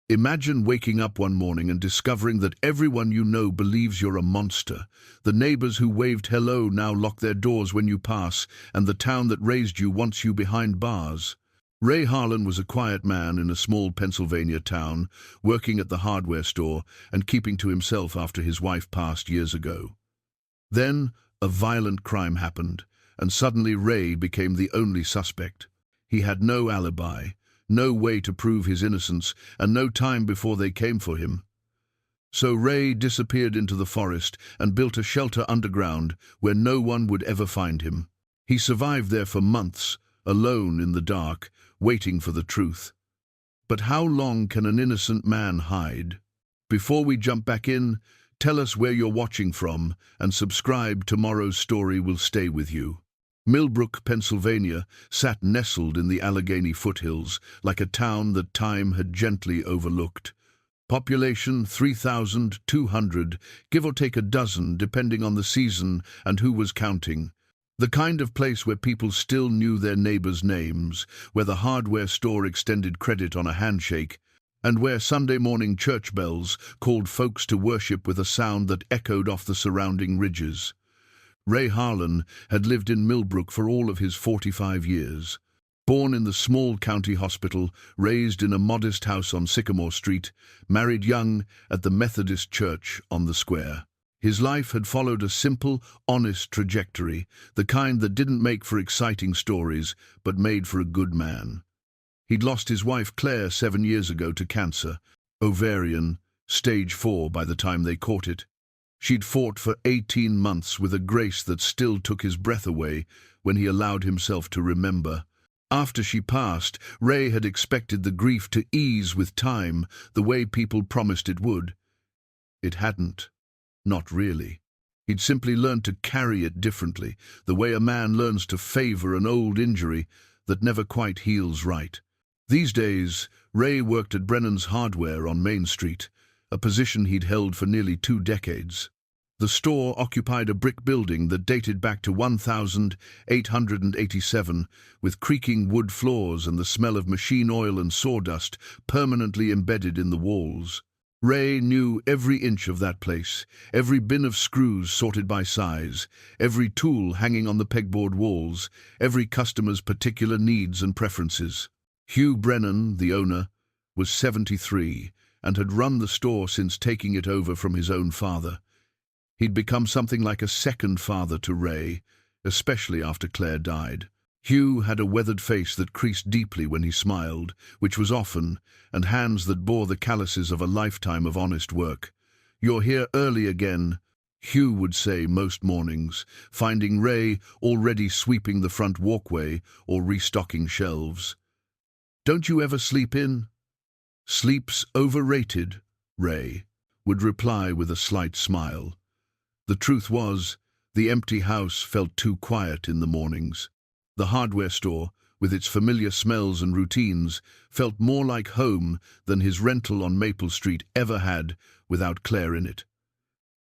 Imagine waking up one morning and discovering that everyone you know believes you're a monster. The neighbors who waved hello now lock their doors when you pass, and the town that raised you wants you behind bars. Ray Harlan was a quiet man in a small Pennsylvania town, working at the hardware store and keeping to himself after his wife passed years ago. Then, a violent crime happened, and suddenly Ray became the only suspect. He had no alibi, no way to prove his innocence, and no time before they came for him. So Ray disappeared into the forest and built a shelter underground where no one would ever find him. He survived there for months, alone in the dark, waiting for the truth. But how long can an innocent man hide? Before we jump back in, tell us where you're watching from, and subscribe. Tomorrow's story will stay with you. Millbrook, Pennsylvania, sat nestled in the Allegheny foothills, like a town that time had gently overlooked. Population 3,200, give or take a dozen, depending on the season and who was counting. The kind of place where people still knew their neighbors' names, where the hardware store extended credit on a handshake, and where Sunday morning church bells called folks to worship with a sound that echoed off the surrounding ridges. Ray Harlan had lived in Millbrook for all of his 45 years. Born in the small county hospital, raised in a modest house on Sycamore Street, married young at the Methodist Church on the square. His life had followed a simple, honest trajectory, the kind that didn't make for exciting stories, but made for a good man. He'd lost his wife Claire 7 years ago to cancer, ovarian, stage 4 by the time they caught it. She'd fought for 18 months with a grace that still took his breath away when he allowed himself to remember. After she passed, Ray had expected the grief to ease with time, the way people promised it would. It hadn't. Not really. He'd simply learned to carry it differently, the way a man learns to favor an old injury that never quite heals right. These days, Ray worked at Brennan's Hardware on Main Street, a position he'd held for nearly 2 decades. The store occupied a brick building that dated back to 1887, with creaking wood floors and the smell of machine oil and sawdust permanently embedded in the walls. Ray knew every inch of that place, every bin of screws sorted by size, every tool hanging on the pegboard walls, every customer's particular needs and preferences. Hugh Brennan, the owner, was 73 and had run the store since taking it over from his own father. He'd become something like a second father to Ray, especially after Claire died. Hugh had a weathered face that creased deeply when he smiled, which was often, and hands that bore the calluses of a lifetime of honest work. "You're here early again," Hugh would say most mornings, finding Ray already sweeping the front walkway or restocking shelves. "Don't you ever sleep in?" "Sleep's overrated," Ray would reply with a slight smile. The truth was, the empty house felt too quiet in the mornings. The hardware store, with its familiar smells and routines, felt more like home than his rental on Maple Street ever had without Claire in it.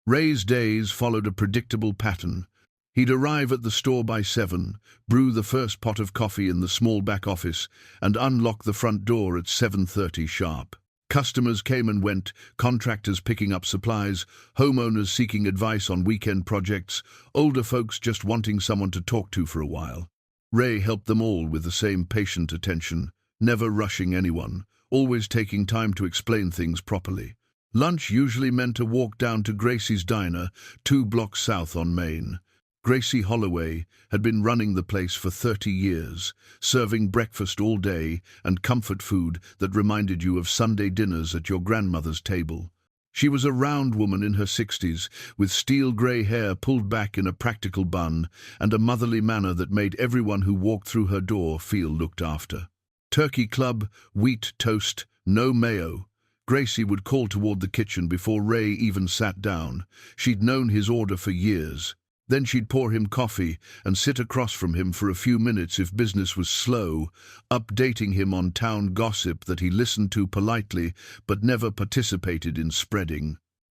Ray's days followed a predictable pattern. He'd arrive at the store by 7, brew the first pot of coffee in the small back office, and unlock the front door at 7:30 sharp. Customers came and went, contractors picking up supplies, homeowners seeking advice on weekend projects, older folks just wanting someone to talk to for a while. Ray helped them all with the same patient attention, never rushing anyone, always taking time to explain things properly. Lunch usually meant a walk down to Gracie's Diner, 2 blocks south on Main. Gracie Holloway had been running the place for 30 years, serving breakfast all day and comfort food that reminded you of Sunday dinners at your grandmother's table. She was a round woman in her 60s, with steel-grey hair pulled back in a practical bun and a motherly manner that made everyone who walked through her door feel looked after. "Turkey club, wheat toast, no mayo." Gracie would call toward the kitchen before Ray even sat down. She'd known his order for years. Then she'd pour him coffee and sit across from him for a few minutes if business was slow, updating him on town gossip that he listened to politely but never participated in spreading.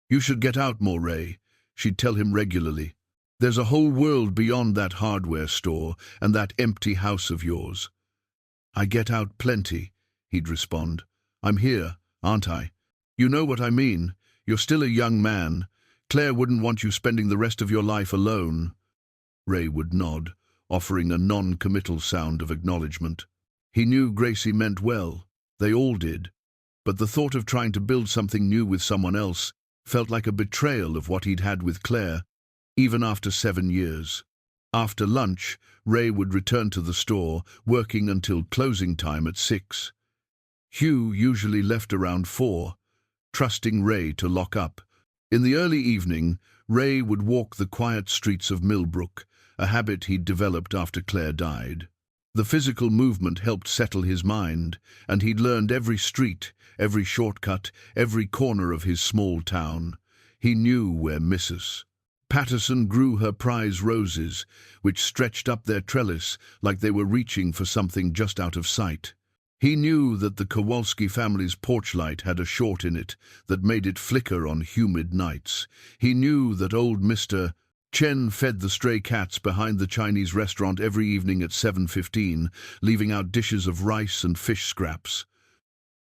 "You should get out more, Ray," she'd tell him regularly. "There's a whole world beyond that hardware store and that empty house of yours." "I get out plenty," he'd respond. "I'm here, aren't I? You know what I mean. You're still a young man. Claire wouldn't want you spending the rest of your life alone. Ray would nod, offering a non-committal sound of acknowledgement. He knew Gracie meant well. They all did. But the thought of trying to build something new with someone else felt like a betrayal of what he'd had with Claire, even after 7 years. After lunch, Ray would return to the store, working until closing time at 6. Hugh usually left around 4, trusting Ray to lock up. In the early evening, Ray would walk the quiet streets of Millbrook, a habit he'd developed after Claire died. The physical movement helped settle his mind, and he'd learned every street, every shortcut, every corner of his small town. He knew where Mrs. Patterson grew her prize roses, which stretched up their trellis like they were reaching for something just out of sight. He knew that the Kowalski family's porch light had a short in it that made it flicker on humid nights. He knew that old Mr. Chen fed the stray cats behind the Chinese restaurant every evening at 7:15, leaving out dishes of rice and fish scraps.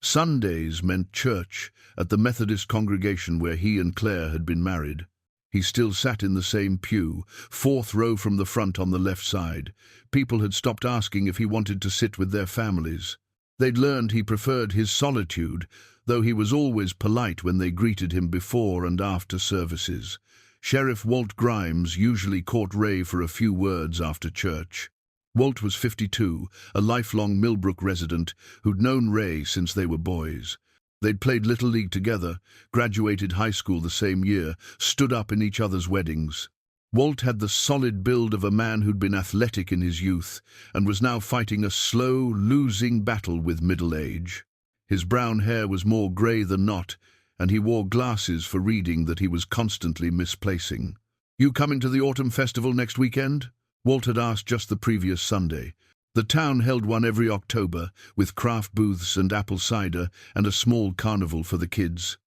Sundays meant church at the Methodist congregation where he and Claire had been married. He still sat in the same pew, 4th row from the front on the left side. People had stopped asking if he wanted to sit with their families. They'd learned he preferred his solitude, though he was always polite when they greeted him before and after services. Sheriff Walt Grimes usually caught Ray for a few words after church. Walt was 52, a lifelong Millbrook resident who'd known Ray since they were boys. They'd played Little League together, graduated high school the same year, stood up in each other's weddings. Walt had the solid build of a man who'd been athletic in his youth and was now fighting a slow, losing battle with middle age. His brown hair was more grey than not, and he wore glasses for reading that he was constantly misplacing. "You coming to the Autumn Festival next weekend?" Walt had asked just the previous Sunday. The town held one every October, with craft booths and apple cider and a small carnival for the kids.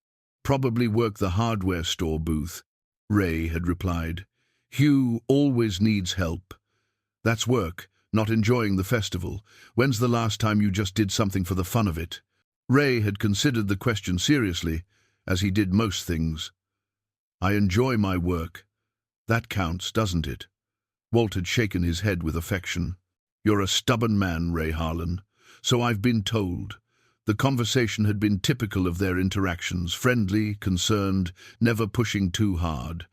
"Probably work the hardware store booth," Ray had replied. "Hugh always needs help." "That's work, not enjoying the festival. When's the last time you just did something for the fun of it?" Ray had considered the question seriously, as he did most things. "I enjoy my work. That counts, doesn't it?" Walt had shaken his head with affection. "You're a stubborn man, Ray Harlan. So I've been told." The conversation had been typical of their interactions, friendly, concerned, never pushing too hard.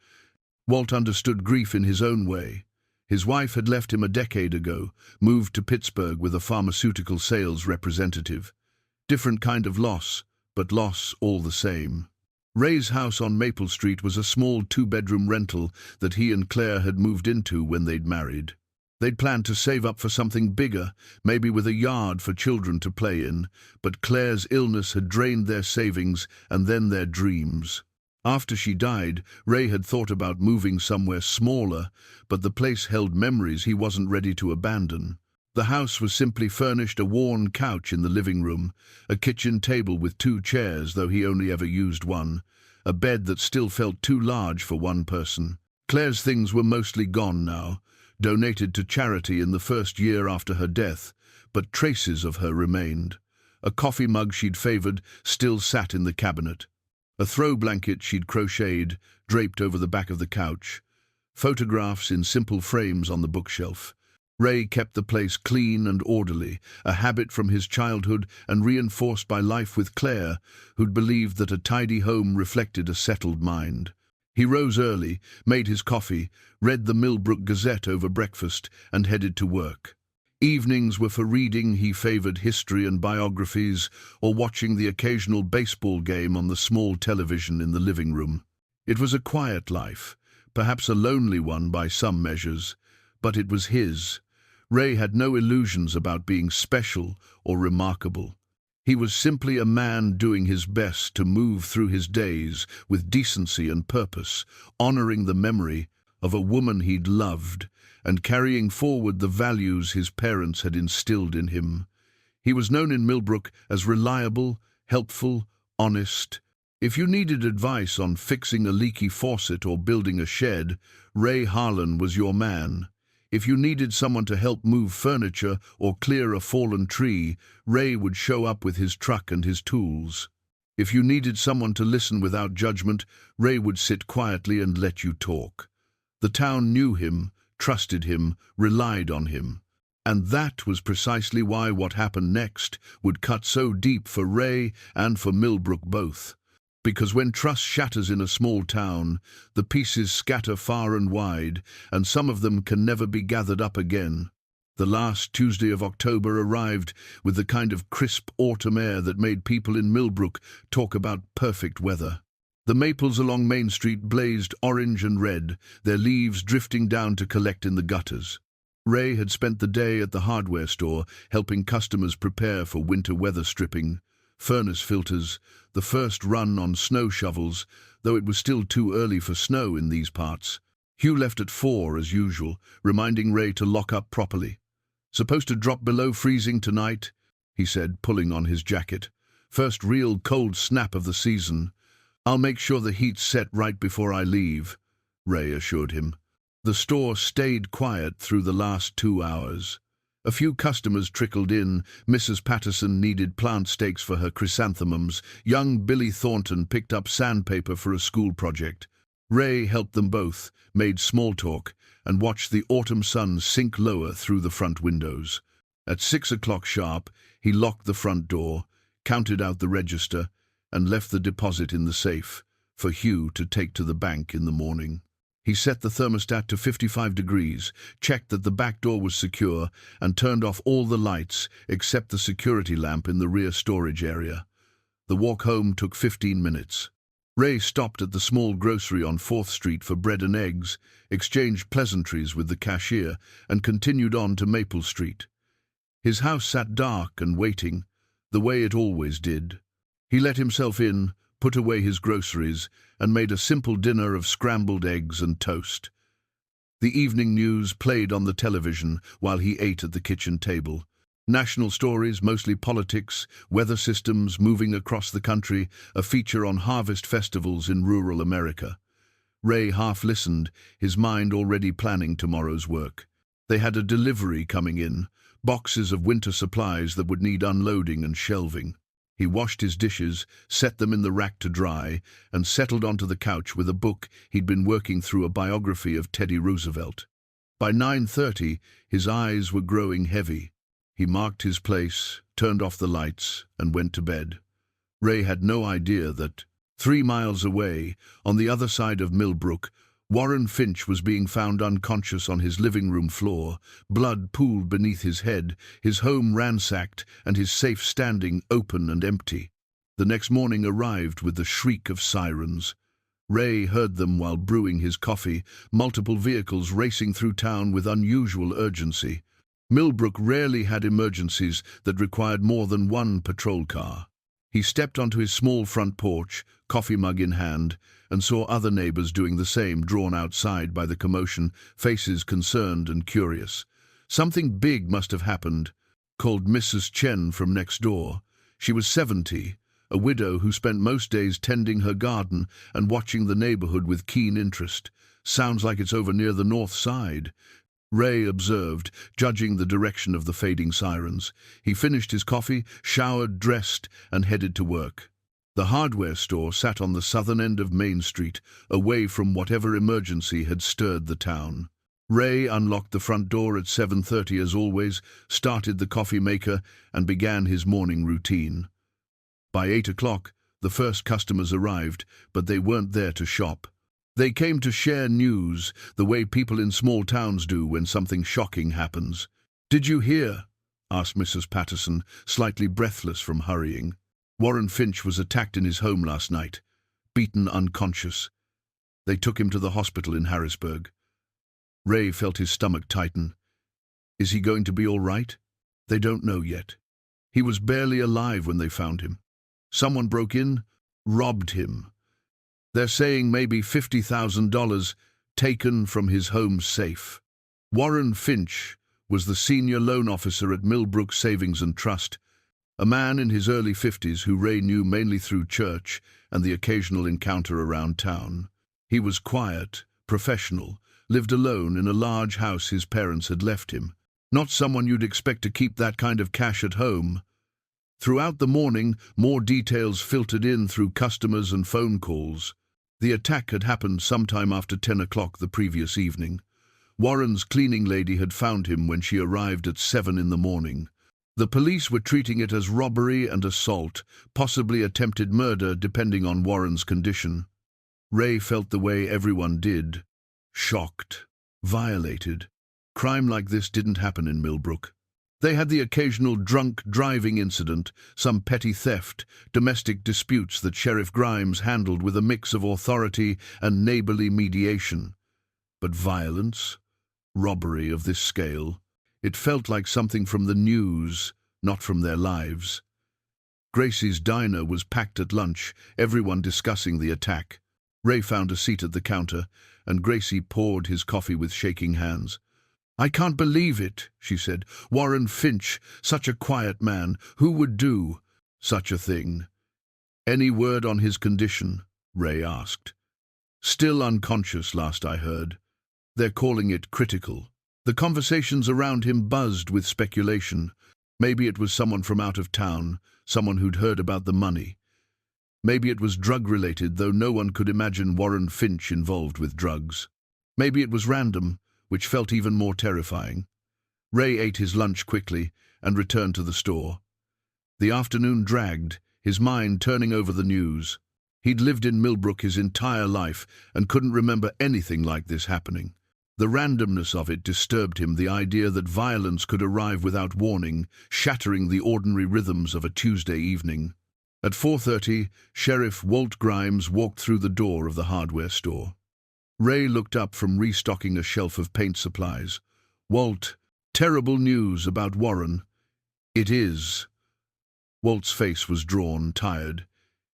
Walt understood grief in his own way. His wife had left him a decade ago, moved to Pittsburgh with a pharmaceutical sales representative. Different kind of loss, but loss all the same. Ray's house on Maple Street was a small 2-bedroom rental that he and Claire had moved into when they'd married. They'd planned to save up for something bigger, maybe with a yard for children to play in, but Claire's illness had drained their savings and then their dreams. After she died, Ray had thought about moving somewhere smaller, but the place held memories he wasn't ready to abandon. The house was simply furnished a worn couch in the living room, a kitchen table with 2 chairs, though he only ever used one, a bed that still felt too large for one person. Claire's things were mostly gone now, donated to charity in the first year after her death, but traces of her remained. A coffee mug she'd favored still sat in the cabinet. A throw blanket she'd crocheted draped over the back of the couch. Photographs in simple frames on the bookshelf. Ray kept the place clean and orderly, a habit from his childhood and reinforced by life with Claire, who'd believed that a tidy home reflected a settled mind. He rose early, made his coffee, read the Millbrook Gazette over breakfast, and headed to work. Evenings were for reading. He favored history and biographies, or watching the occasional baseball game on the small television in the living room. It was a quiet life, perhaps a lonely one by some measures, but it was his. Ray had no illusions about being special or remarkable. He was simply a man doing his best to move through his days with decency and purpose, honoring the memory of a woman he'd loved and carrying forward the values his parents had instilled in him. He was known in Millbrook as reliable, helpful, honest. If you needed advice on fixing a leaky faucet or building a shed, Ray Harlan was your man. If you needed someone to help move furniture or clear a fallen tree, Ray would show up with his truck and his tools. If you needed someone to listen without judgment, Ray would sit quietly and let you talk. The town knew him, trusted him, relied on him. And that was precisely why what happened next would cut so deep for Ray and for Millbrook both. Because when trust shatters in a small town, the pieces scatter far and wide, and some of them can never be gathered up again. The last Tuesday of October arrived with the kind of crisp autumn air that made people in Millbrook talk about perfect weather. The maples along Main Street blazed orange and red, their leaves drifting down to collect in the gutters. Ray had spent the day at the hardware store helping customers prepare for winter weather stripping, furnace filters, the first run on snow shovels, though it was still too early for snow in these parts. Hugh left at 4 as usual, reminding Ray to lock up properly. "Supposed to drop below freezing tonight," he said, pulling on his jacket. "First real cold snap of the season. I'll make sure the heat's set right before I leave," Ray assured him. The store stayed quiet through the last 2 hours. A few customers trickled in. Mrs. Patterson needed plant stakes for her chrysanthemums. Young Billy Thornton picked up sandpaper for a school project. Ray helped them both, made small talk, and watched the autumn sun sink lower through the front windows. At 6 o'clock sharp, he locked the front door, counted out the register, and left the deposit in the safe for Hugh to take to the bank in the morning. He set the thermostat to 55 degrees, checked that the back door was secure, and turned off all the lights except the security lamp in the rear storage area. The walk home took 15 minutes. Ray stopped at the small grocery on 4th Street for bread and eggs, exchanged pleasantries with the cashier, and continued on to Maple Street. His house sat dark and waiting, the way it always did. He let himself in, put away his groceries, and made a simple dinner of scrambled eggs and toast. The evening news played on the television while he ate at the kitchen table. National stories, mostly politics, weather systems moving across the country, a feature on harvest festivals in rural America. Ray half listened, his mind already planning tomorrow's work. They had a delivery coming in, boxes of winter supplies that would need unloading and shelving. He washed his dishes, set them in the rack to dry, and settled onto the couch with a book he'd been working through, a biography of Teddy Roosevelt. By 9:30, his eyes were growing heavy. He marked his place, turned off the lights, and went to bed. Ray had no idea that, 3 miles away, on the other side of Millbrook, Warren Finch was being found unconscious on his living room floor, blood pooled beneath his head, his home ransacked, and his safe standing open and empty. The next morning arrived with the shriek of sirens. Ray heard them while brewing his coffee, multiple vehicles racing through town with unusual urgency. Millbrook rarely had emergencies that required more than one patrol car. He stepped onto his small front porch, coffee mug in hand, and saw other neighbors doing the same, drawn outside by the commotion, faces concerned and curious. Something big must have happened, called Mrs. Chen from next door. She was 70, a widow who spent most days tending her garden and watching the neighborhood with keen interest. "Sounds like it's over near the north side," Ray observed, judging the direction of the fading sirens. He finished his coffee, showered, dressed, and headed to work. The hardware store sat on the southern end of Main Street, away from whatever emergency had stirred the town. Ray unlocked the front door at 7:30 as always, started the coffee maker, and began his morning routine. By 8 o'clock, the first customers arrived, but they weren't there to shop. They came to share news, the way people in small towns do when something shocking happens. "Did you hear?" asked Mrs. Patterson, slightly breathless from hurrying. "Warren Finch was attacked in his home last night, beaten unconscious. They took him to the hospital in Harrisburg." Ray felt his stomach tighten. "Is he going to be all right?" "They don't know yet. He was barely alive when they found him. Someone broke in, robbed him. They're saying maybe $50,000 taken from his home safe." Warren Finch was the senior loan officer at Millbrook Savings and Trust, a man in his early 50s who Ray knew mainly through church and the occasional encounter around town. He was quiet, professional, lived alone in a large house his parents had left him. Not someone you'd expect to keep that kind of cash at home. Throughout the morning, more details filtered in through customers and phone calls. The attack had happened sometime after 10 o'clock the previous evening. Warren's cleaning lady had found him when she arrived at 7 in the morning. The police were treating it as robbery and assault, possibly attempted murder depending on Warren's condition. Ray felt the way everyone did. Shocked. Violated. Crime like this didn't happen in Millbrook. They had the occasional drunk driving incident, some petty theft, domestic disputes that Sheriff Grimes handled with a mix of authority and neighborly mediation. But violence? Robbery of this scale? It felt like something from the news, not from their lives. Gracie's diner was packed at lunch, everyone discussing the attack. Ray found a seat at the counter, and Gracie poured his coffee with shaking hands. "I can't believe it," she said. "Warren Finch, such a quiet man, who would do such a thing?" "Any word on his condition?" Ray asked. "Still unconscious, last I heard. They're calling it critical." The conversations around him buzzed with speculation. Maybe it was someone from out of town, someone who'd heard about the money. Maybe it was drug-related, though no one could imagine Warren Finch involved with drugs. Maybe it was random, which felt even more terrifying. Ray ate his lunch quickly and returned to the store. The afternoon dragged, his mind turning over the news. He'd lived in Millbrook his entire life and couldn't remember anything like this happening. The randomness of it disturbed him, the idea that violence could arrive without warning, shattering the ordinary rhythms of a Tuesday evening. At 4:30, Sheriff Walt Grimes walked through the door of the hardware store. Ray looked up from restocking a shelf of paint supplies. "Walt, terrible news about Warren." "It is." Walt's face was drawn, tired.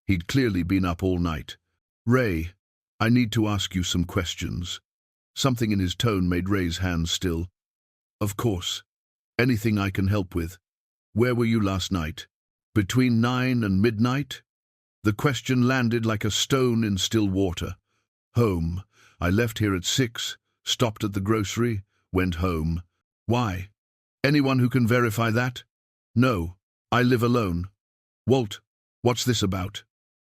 He'd clearly been up all night. "Ray, I need to ask you some questions." Something in his tone made Ray's hands still. "Of course. Anything I can help with. Where were you last night? Between 9 and midnight?" The question landed like a stone in still water. "Home. I left here at 6, stopped at the grocery, went home." "Why? Anyone who can verify that?" "No. I live alone." "Walt, what's this about?"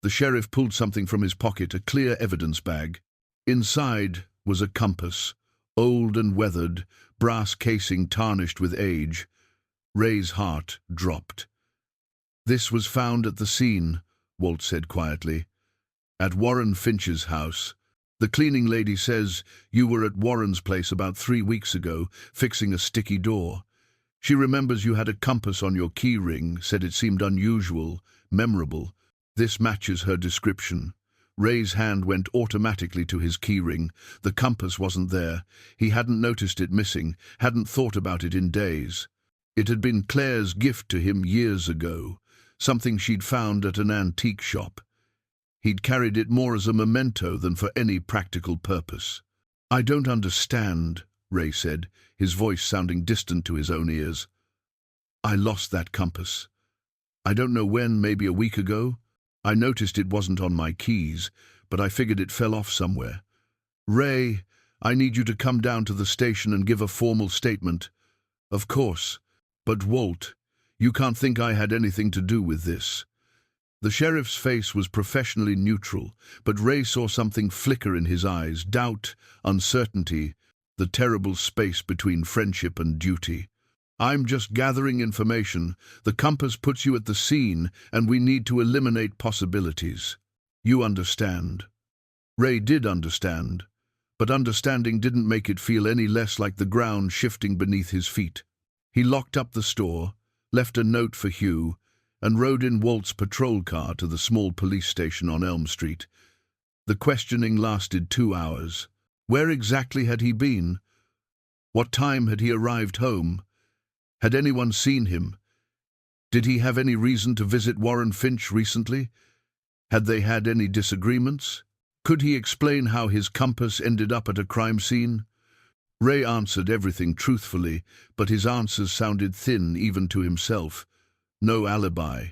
The sheriff pulled something from his pocket, a clear evidence bag. Inside was a compass, old and weathered, brass casing tarnished with age. Ray's heart dropped. "This was found at the scene," Walt said quietly. "At Warren Finch's house. The cleaning lady says you were at Warren's place about 3 weeks ago, fixing a sticky door. She remembers you had a compass on your key ring, said it seemed unusual, memorable. This matches her description." Ray's hand went automatically to his keyring. The compass wasn't there. He hadn't noticed it missing, hadn't thought about it in days. It had been Claire's gift to him years ago, something she'd found at an antique shop. He'd carried it more as a memento than for any practical purpose. "I don't understand," Ray said, his voice sounding distant to his own ears. "I lost that compass. I don't know when, maybe a week ago. I noticed it wasn't on my keys, but I figured it fell off somewhere. Ray, I need you to come down to the station and give a formal statement." "Of course. But Walt, you can't think I had anything to do with this." The sheriff's face was professionally neutral, but Ray saw something flicker in his eyes, doubt, uncertainty, the terrible space between friendship and duty. "I'm just gathering information. The compass puts you at the scene, and we need to eliminate possibilities. You understand." Ray did understand, but understanding didn't make it feel any less like the ground shifting beneath his feet. He locked up the store, left a note for Hugh, and rode in Walt's patrol car to the small police station on Elm Street. The questioning lasted 2 hours. Where exactly had he been? What time had he arrived home? Had anyone seen him? Did he have any reason to visit Warren Finch recently? Had they had any disagreements? Could he explain how his compass ended up at a crime scene? Ray answered everything truthfully, but his answers sounded thin even to himself. No alibi,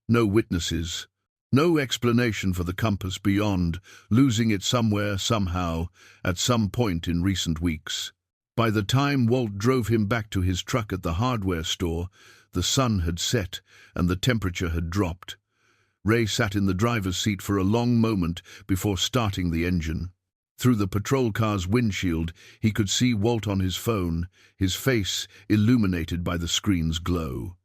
no witnesses, no explanation for the compass beyond losing it somewhere, somehow, at some point in recent weeks. By the time Walt drove him back to his truck at the hardware store, The sun had set, and the temperature had dropped. Ray sat in the driver's seat for a long moment before starting the engine. Through the patrol car's windshield, he could see Walt on his phone, his face illuminated by the screen's glow.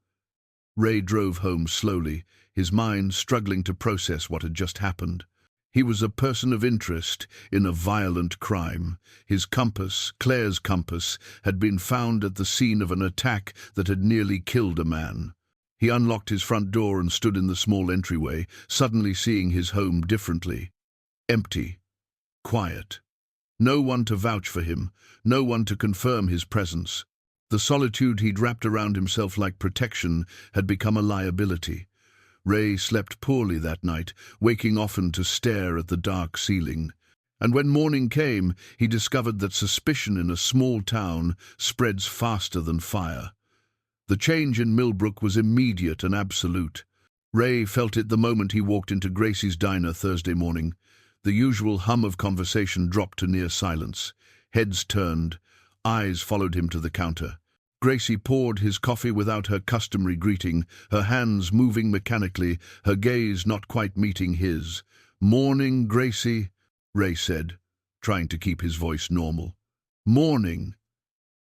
Ray drove home slowly, his mind struggling to process what had just happened. He was a person of interest in a violent crime. His compass, Claire's compass, had been found at the scene of an attack that had nearly killed a man. He unlocked his front door and stood in the small entryway, suddenly seeing his home differently. Empty. Quiet. No one to vouch for him, no one to confirm his presence. The solitude he'd wrapped around himself like protection had become a liability. Ray slept poorly that night, waking often to stare at the dark ceiling. And when morning came, he discovered that suspicion in a small town spreads faster than fire. The change in Millbrook was immediate and absolute. Ray felt it the moment he walked into Gracie's diner Thursday morning. The usual hum of conversation dropped to near silence. Heads turned, eyes followed him to the counter. Gracie poured his coffee without her customary greeting, her hands moving mechanically, her gaze not quite meeting his. "Morning, Gracie," Ray said, trying to keep his voice normal. "Morning."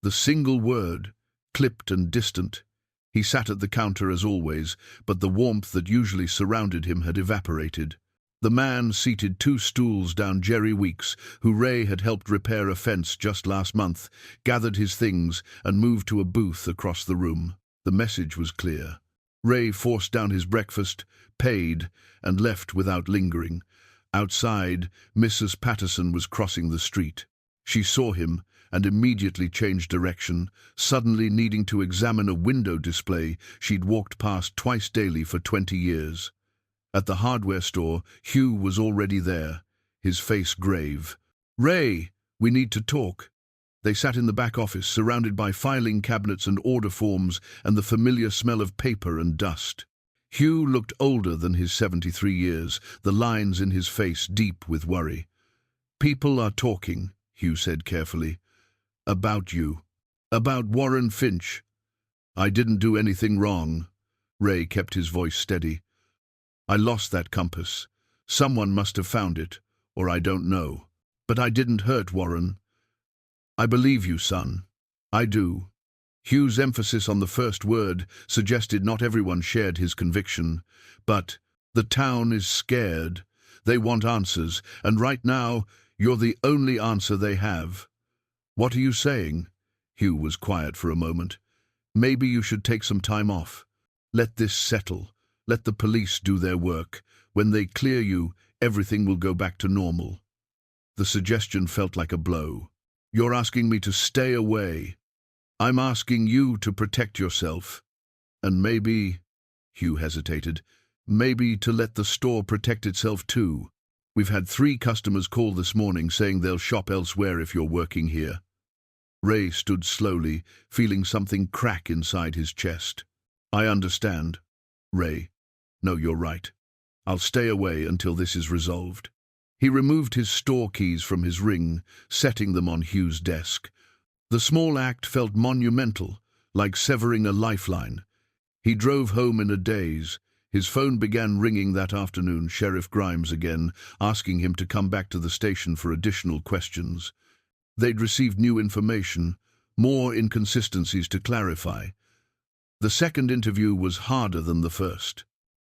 The single word, clipped and distant. He sat at the counter as always, but the warmth that usually surrounded him had evaporated. The man seated 2 stools down Jerry Weeks, who Ray had helped repair a fence just last month, gathered his things and moved to a booth across the room. The message was clear. Ray forced down his breakfast, paid, and left without lingering. Outside, Mrs. Patterson was crossing the street. She saw him and immediately changed direction, suddenly needing to examine a window display she'd walked past twice daily for 20 years. At the hardware store, Hugh was already there, his face grave. "Ray, we need to talk." They sat in the back office, surrounded by filing cabinets and order forms and the familiar smell of paper and dust. Hugh looked older than his 73 years, the lines in his face deep with worry. "People are talking," Hugh said carefully. "About you. About Warren Finch." "I didn't do anything wrong." Ray kept his voice steady. "I lost that compass. Someone must have found it, or I don't know. But I didn't hurt Warren." "I believe you, son. I do." Hugh's emphasis on the first word suggested not everyone shared his conviction. "But the town is scared. They want answers, and right now, you're the only answer they have." "What are you saying?" Hugh was quiet for a moment. "Maybe you should take some time off. Let this settle. Let the police do their work. When they clear you, everything will go back to normal." The suggestion felt like a blow. "You're asking me to stay away. I'm asking you to protect yourself. And maybe," Hugh hesitated, "maybe to let the store protect itself too. We've had 3 customers call this morning saying they'll shop elsewhere if you're working here." Ray stood slowly, feeling something crack inside his chest. "I understand, Ray. No, you're right. I'll stay away until this is resolved." He removed his store keys from his ring, setting them on Hugh's desk. The small act felt monumental, like severing a lifeline. He drove home in a daze. His phone began ringing that afternoon, Sheriff Grimes again, asking him to come back to the station for additional questions. They'd received new information, more inconsistencies to clarify. The second interview was harder than the first.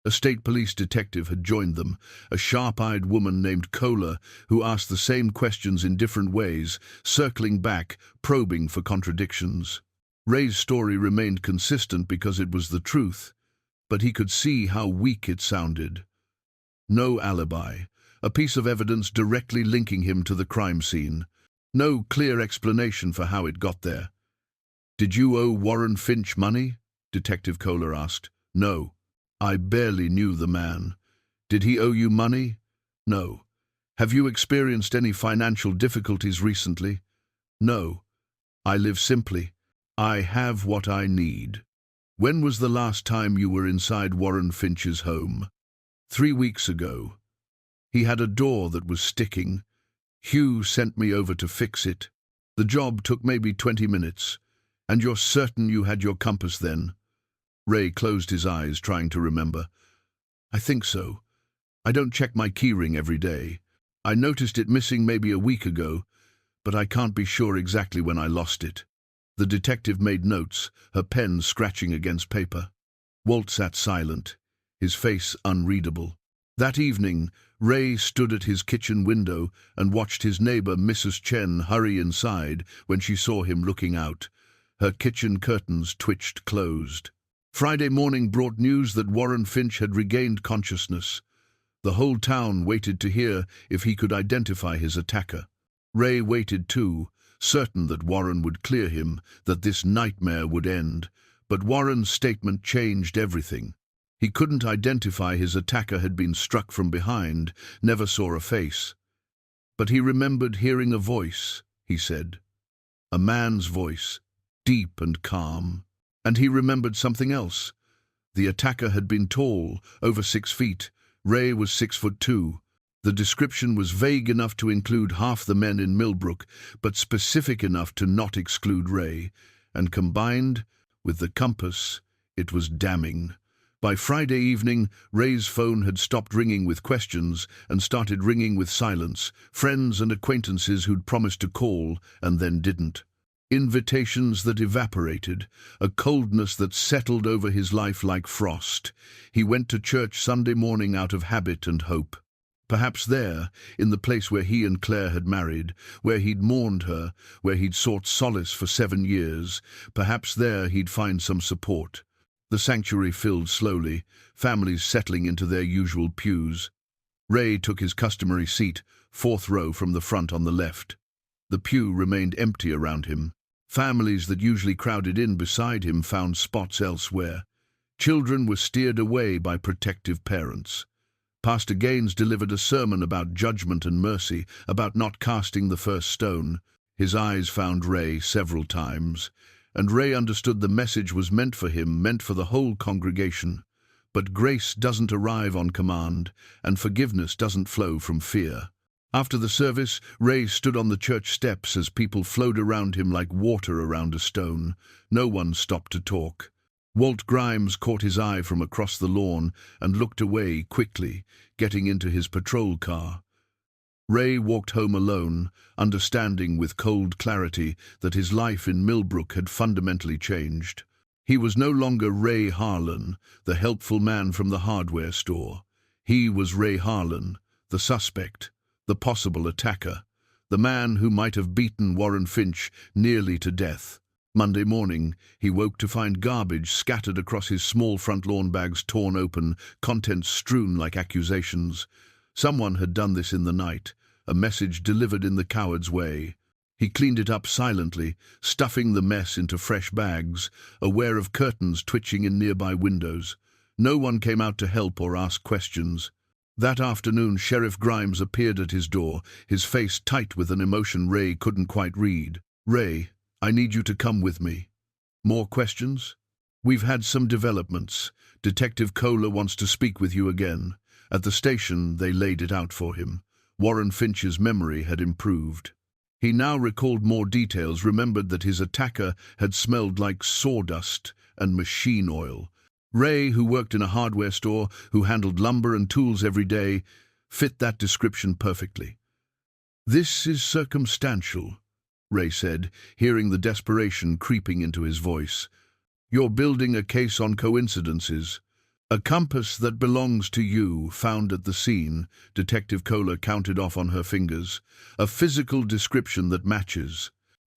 A state police detective had joined them, a sharp-eyed woman named Kohler, who asked the same questions in different ways, circling back, probing for contradictions. Ray's story remained consistent because it was the truth, but he could see how weak it sounded. No alibi, a piece of evidence directly linking him to the crime scene. No clear explanation for how it got there. "Did you owe Warren Finch money?" Detective Kohler asked. "No. I barely knew the man." "Did he owe you money?" "No." "Have you experienced any financial difficulties recently?" "No. I live simply. I have what I need." "When was the last time you were inside Warren Finch's home?" 3 weeks ago. He had a door that was sticking. Hugh sent me over to fix it. The job took maybe 20 minutes. "And you're certain you had your compass then?" Ray closed his eyes, trying to remember. I think so. I don't check my keyring every day. I noticed it missing maybe a week ago, but I can't be sure exactly when I lost it. The detective made notes, her pen scratching against paper. Walt sat silent, his face unreadable. That evening, Ray stood at his kitchen window and watched his neighbor, Mrs. Chen, hurry inside when she saw him looking out. Her kitchen curtains twitched closed. Friday morning brought news that Warren Finch had regained consciousness. The whole town waited to hear if he could identify his attacker. Ray waited too, certain that Warren would clear him, that this nightmare would end. But Warren's statement changed everything. He couldn't identify his attacker had been struck from behind, never saw a face. But he remembered hearing a voice, he said. A man's voice, deep and calm. And he remembered something else. The attacker had been tall, over 6 feet. Ray was 6'2". The description was vague enough to include half the men in Millbrook, but specific enough to not exclude Ray. And combined with the compass, it was damning. By Friday evening, Ray's phone had stopped ringing with questions and started ringing with silence, friends and acquaintances who'd promised to call and then didn't. Invitations that evaporated, a coldness that settled over his life like frost. He went to church Sunday morning out of habit and hope. Perhaps there, in the place where he and Claire had married, where he'd mourned her, where he'd sought solace for 7 years, perhaps there he'd find some support. The sanctuary filled slowly, families settling into their usual pews. Ray took his customary seat, 4th row from the front on the left. The pew remained empty around him. Families that usually crowded in beside him found spots elsewhere. Children were steered away by protective parents. Pastor Gaines delivered a sermon about judgment and mercy, about not casting the first stone. His eyes found Ray several times, and Ray understood the message was meant for him, meant for the whole congregation. But grace doesn't arrive on command, and forgiveness doesn't flow from fear. After the service, Ray stood on the church steps as people flowed around him like water around a stone. No one stopped to talk. Walt Grimes caught his eye from across the lawn and looked away quickly, getting into his patrol car. Ray walked home alone, understanding with cold clarity that his life in Millbrook had fundamentally changed. He was no longer Ray Harlan, the helpful man from the hardware store. He was Ray Harlan, the suspect, the possible attacker, the man who might have beaten Warren Finch nearly to death. Monday morning, he woke to find garbage scattered across his small front lawn bags, torn open, contents strewn like accusations. Someone had done this in the night, a message delivered in the coward's way. He cleaned it up silently, stuffing the mess into fresh bags, aware of curtains twitching in nearby windows. No one came out to help or ask questions. That afternoon, Sheriff Grimes appeared at his door, his face tight with an emotion Ray couldn't quite read. "Ray, I need you to come with me." "More questions?" "We've had some developments. Detective Kohler wants to speak with you again." At the station, they laid it out for him. Warren Finch's memory had improved. He now recalled more details, remembered that his attacker had smelled like sawdust and machine oil. Ray, who worked in a hardware store, who handled lumber and tools every day, fit that description perfectly. "This is circumstantial," Ray said, hearing the desperation creeping into his voice. "You're building a case on coincidences. A compass that belongs to you, found at the scene," Detective Kohler counted off on her fingers. "A physical description that matches.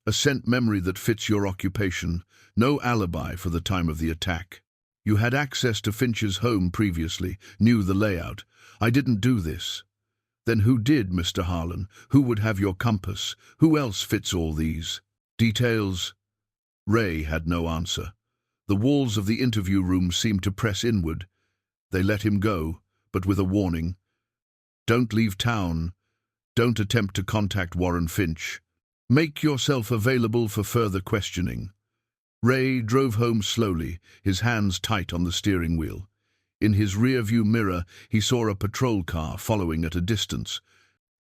A scent memory that fits your occupation. No alibi for the time of the attack. You had access to Finch's home previously, knew the layout. I didn't do this." "Then who did, Mr. Harlan? Who would have your compass? Who else fits all these details?" Ray had no answer. The walls of the interview room seemed to press inward. They let him go, but with a warning. "Don't leave town. Don't attempt to contact Warren Finch. Make yourself available for further questioning." Ray drove home slowly, his hands tight on the steering wheel. In his rear-view mirror, he saw a patrol car following at a distance.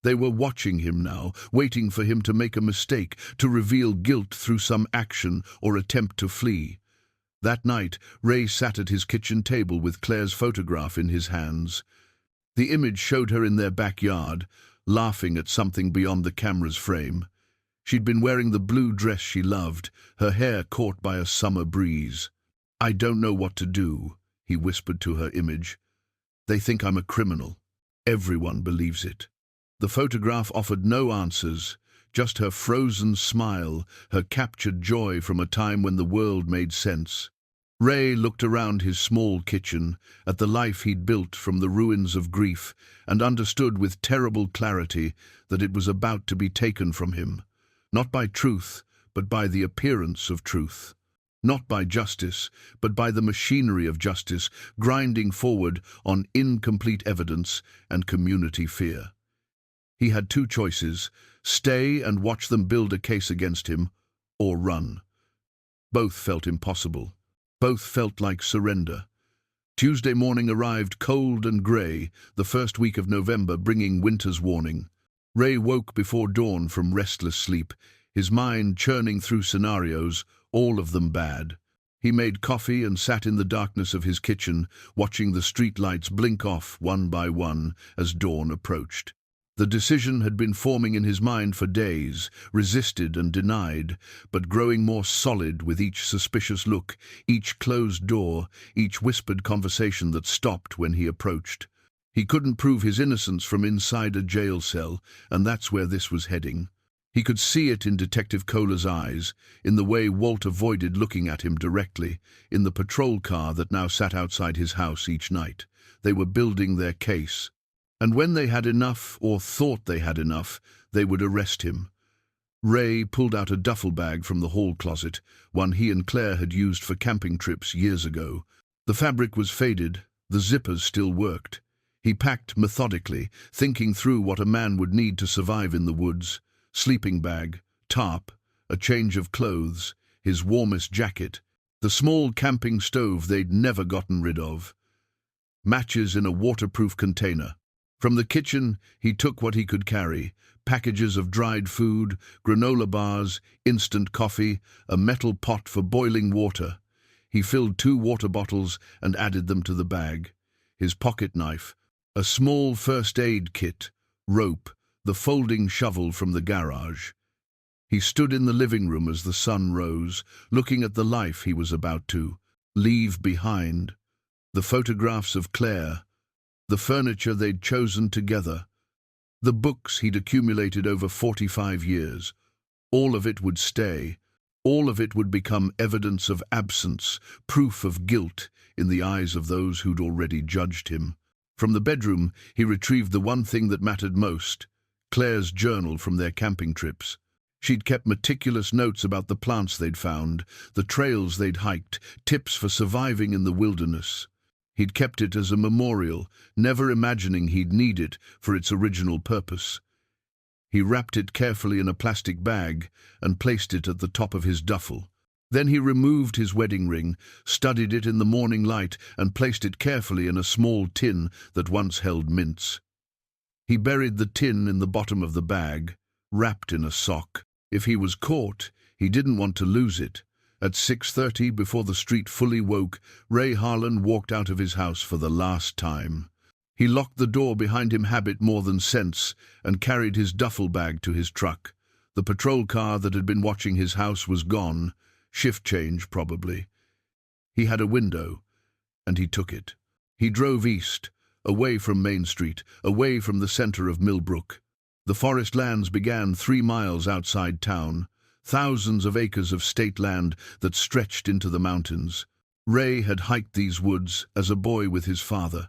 They were watching him now, waiting for him to make a mistake, to reveal guilt through some action or attempt to flee. That night, Ray sat at his kitchen table with Claire's photograph in his hands. The image showed her in their backyard, laughing at something beyond the camera's frame. She'd been wearing the blue dress she loved, her hair caught by a summer breeze. "I don't know what to do," he whispered to her image. "They think I'm a criminal. Everyone believes it." The photograph offered no answers, just her frozen smile, her captured joy from a time when the world made sense. Ray looked around his small kitchen, at the life he'd built from the ruins of grief, and understood with terrible clarity that it was about to be taken from him, not by truth, but by the appearance of truth. Not by justice, but by the machinery of justice, grinding forward on incomplete evidence and community fear. He had two choices: stay and watch them build a case against him, or run. Both felt impossible. Both felt like surrender. Tuesday morning arrived cold and grey, the first week of November bringing winter's warning. Ray woke before dawn from restless sleep, his mind churning through scenarios, all of them bad. He made coffee and sat in the darkness of his kitchen, watching the street lights blink off one by one as dawn approached. The decision had been forming in his mind for days, resisted and denied, but growing more solid with each suspicious look, each closed door, each whispered conversation that stopped when he approached. He couldn't prove his innocence from inside a jail cell, and that's where this was heading. He could see it in Detective Kohler's eyes, in the way Walt avoided looking at him directly, in the patrol car that now sat outside his house each night. They were building their case. And when they had enough, or thought they had enough, they would arrest him. Ray pulled out a duffel bag from the hall closet, one he and Claire had used for camping trips years ago. The fabric was faded, the zippers still worked. He packed methodically, thinking through what a man would need to survive in the woods. Sleeping bag, tarp, a change of clothes, his warmest jacket, the small camping stove they'd never gotten rid of. Matches in a waterproof container. From the kitchen, he took what he could carry: packages of dried food, granola bars, instant coffee, a metal pot for boiling water. He filled 2 water bottles and added them to the bag. His pocket knife, a small first aid kit, rope, the folding shovel from the garage. He stood in the living room as the sun rose, looking at the life he was about to leave behind. The photographs of Claire, the furniture they'd chosen together, the books he'd accumulated over 45 years. All of it would stay. All of it would become evidence of absence, proof of guilt in the eyes of those who'd already judged him. From the bedroom, he retrieved the one thing that mattered most: Claire's journal from their camping trips. She'd kept meticulous notes about the plants they'd found, the trails they'd hiked, tips for surviving in the wilderness. He'd kept it as a memorial, never imagining he'd need it for its original purpose. He wrapped it carefully in a plastic bag and placed it at the top of his duffel. Then he removed his wedding ring, studied it in the morning light, and placed it carefully in a small tin that once held mints. He buried the tin in the bottom of the bag, wrapped in a sock. If he was caught, he didn't want to lose it. At 6:30, before the street fully woke, Ray Harlan walked out of his house for the last time. He locked the door behind him, habit more than sense, and carried his duffel bag to his truck. The patrol car that had been watching his house was gone. Shift change, probably. He had a window, and he took it. He drove east, away from Main Street, away from the center of Millbrook. The forest lands began 3 miles outside town. Thousands of acres of state land that stretched into the mountains. Ray had hiked these woods as a boy with his father,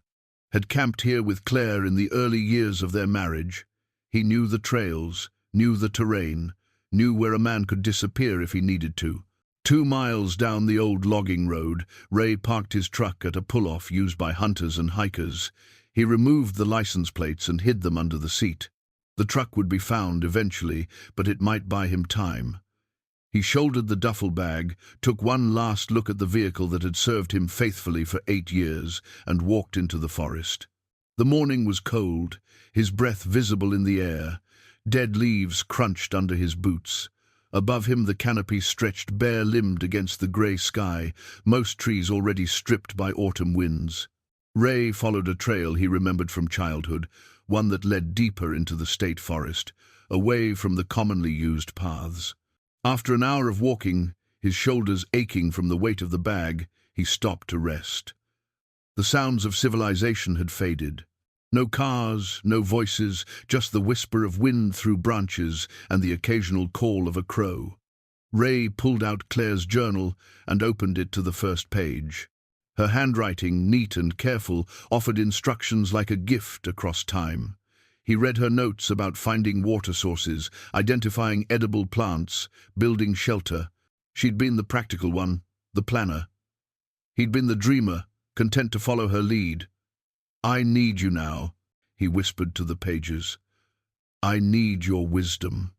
had camped here with Claire in the early years of their marriage. He knew the trails, knew the terrain, knew where a man could disappear if he needed to. 2 miles down the old logging road, Ray parked his truck at a pull-off used by hunters and hikers. He removed the license plates and hid them under the seat. The truck would be found eventually, but it might buy him time. He shouldered the duffel bag, took one last look at the vehicle that had served him faithfully for 8 years, and walked into the forest. The morning was cold, his breath visible in the air. Dead leaves crunched under his boots. Above him the canopy stretched bare-limbed against the grey sky, most trees already stripped by autumn winds. Ray followed a trail he remembered from childhood, one that led deeper into the state forest, away from the commonly used paths. After an hour of walking, his shoulders aching from the weight of the bag, he stopped to rest. The sounds of civilization had faded. No cars, no voices, just the whisper of wind through branches and the occasional call of a crow. Ray pulled out Claire's journal and opened it to the first page. Her handwriting, neat and careful, offered instructions like a gift across time. He read her notes about finding water sources, identifying edible plants, building shelter. She'd been the practical one, the planner. He'd been the dreamer, content to follow her lead. "I need you now," he whispered to the pages. "I need your wisdom."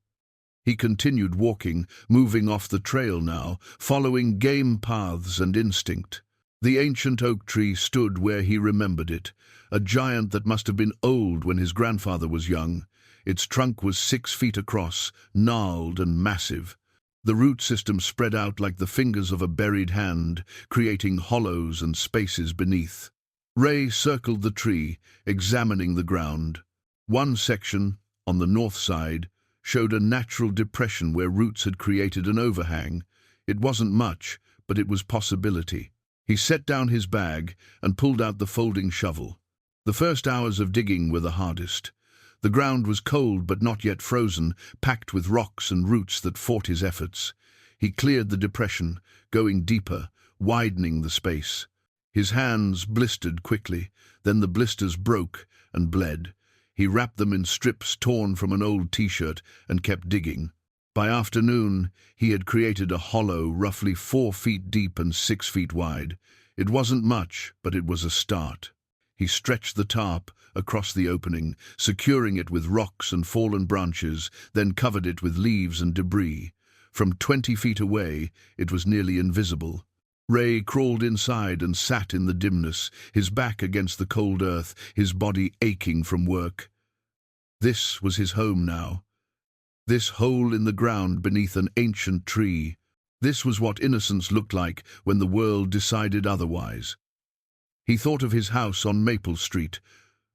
He continued walking, moving off the trail now, following game paths and instinct. The ancient oak tree stood where he remembered it, a giant that must have been old when his grandfather was young. Its trunk was 6 feet across, gnarled and massive. The root system spread out like the fingers of a buried hand, creating hollows and spaces beneath. Ray circled the tree, examining the ground. One section, on the north side, showed a natural depression where roots had created an overhang. It wasn't much, but it was possibility. He set down his bag and pulled out the folding shovel. The first hours of digging were the hardest. The ground was cold but not yet frozen, packed with rocks and roots that fought his efforts. He cleared the depression, going deeper, widening the space. His hands blistered quickly, then the blisters broke and bled. He wrapped them in strips torn from an old t-shirt and kept digging. By afternoon, he had created a hollow roughly 4 feet deep and 6 feet wide. It wasn't much, but it was a start. He stretched the tarp across the opening, securing it with rocks and fallen branches, then covered it with leaves and debris. From 20 feet away, it was nearly invisible. Ray crawled inside and sat in the dimness, his back against the cold earth, his body aching from work. This was his home now. This hole in the ground beneath an ancient tree. This was what innocence looked like when the world decided otherwise. He thought of his house on Maple Street,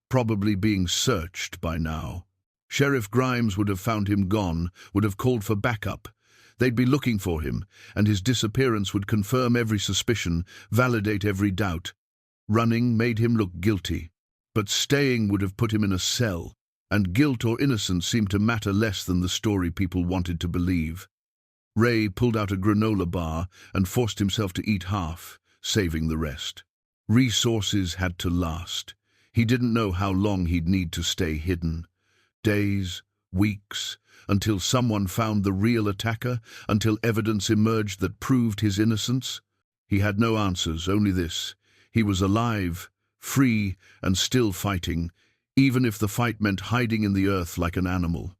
probably being searched by now. Sheriff Grimes would have found him gone, would have called for backup. They'd be looking for him, and his disappearance would confirm every suspicion, validate every doubt. Running made him look guilty, but staying would have put him in a cell, and guilt or innocence seemed to matter less than the story people wanted to believe. Ray pulled out a granola bar and forced himself to eat half, saving the rest. Resources had to last. He didn't know how long he'd need to stay hidden. Days, weeks, until someone found the real attacker, until evidence emerged that proved his innocence. He had no answers, only this. He was alive, free, and still fighting, even if the fight meant hiding in the earth like an animal.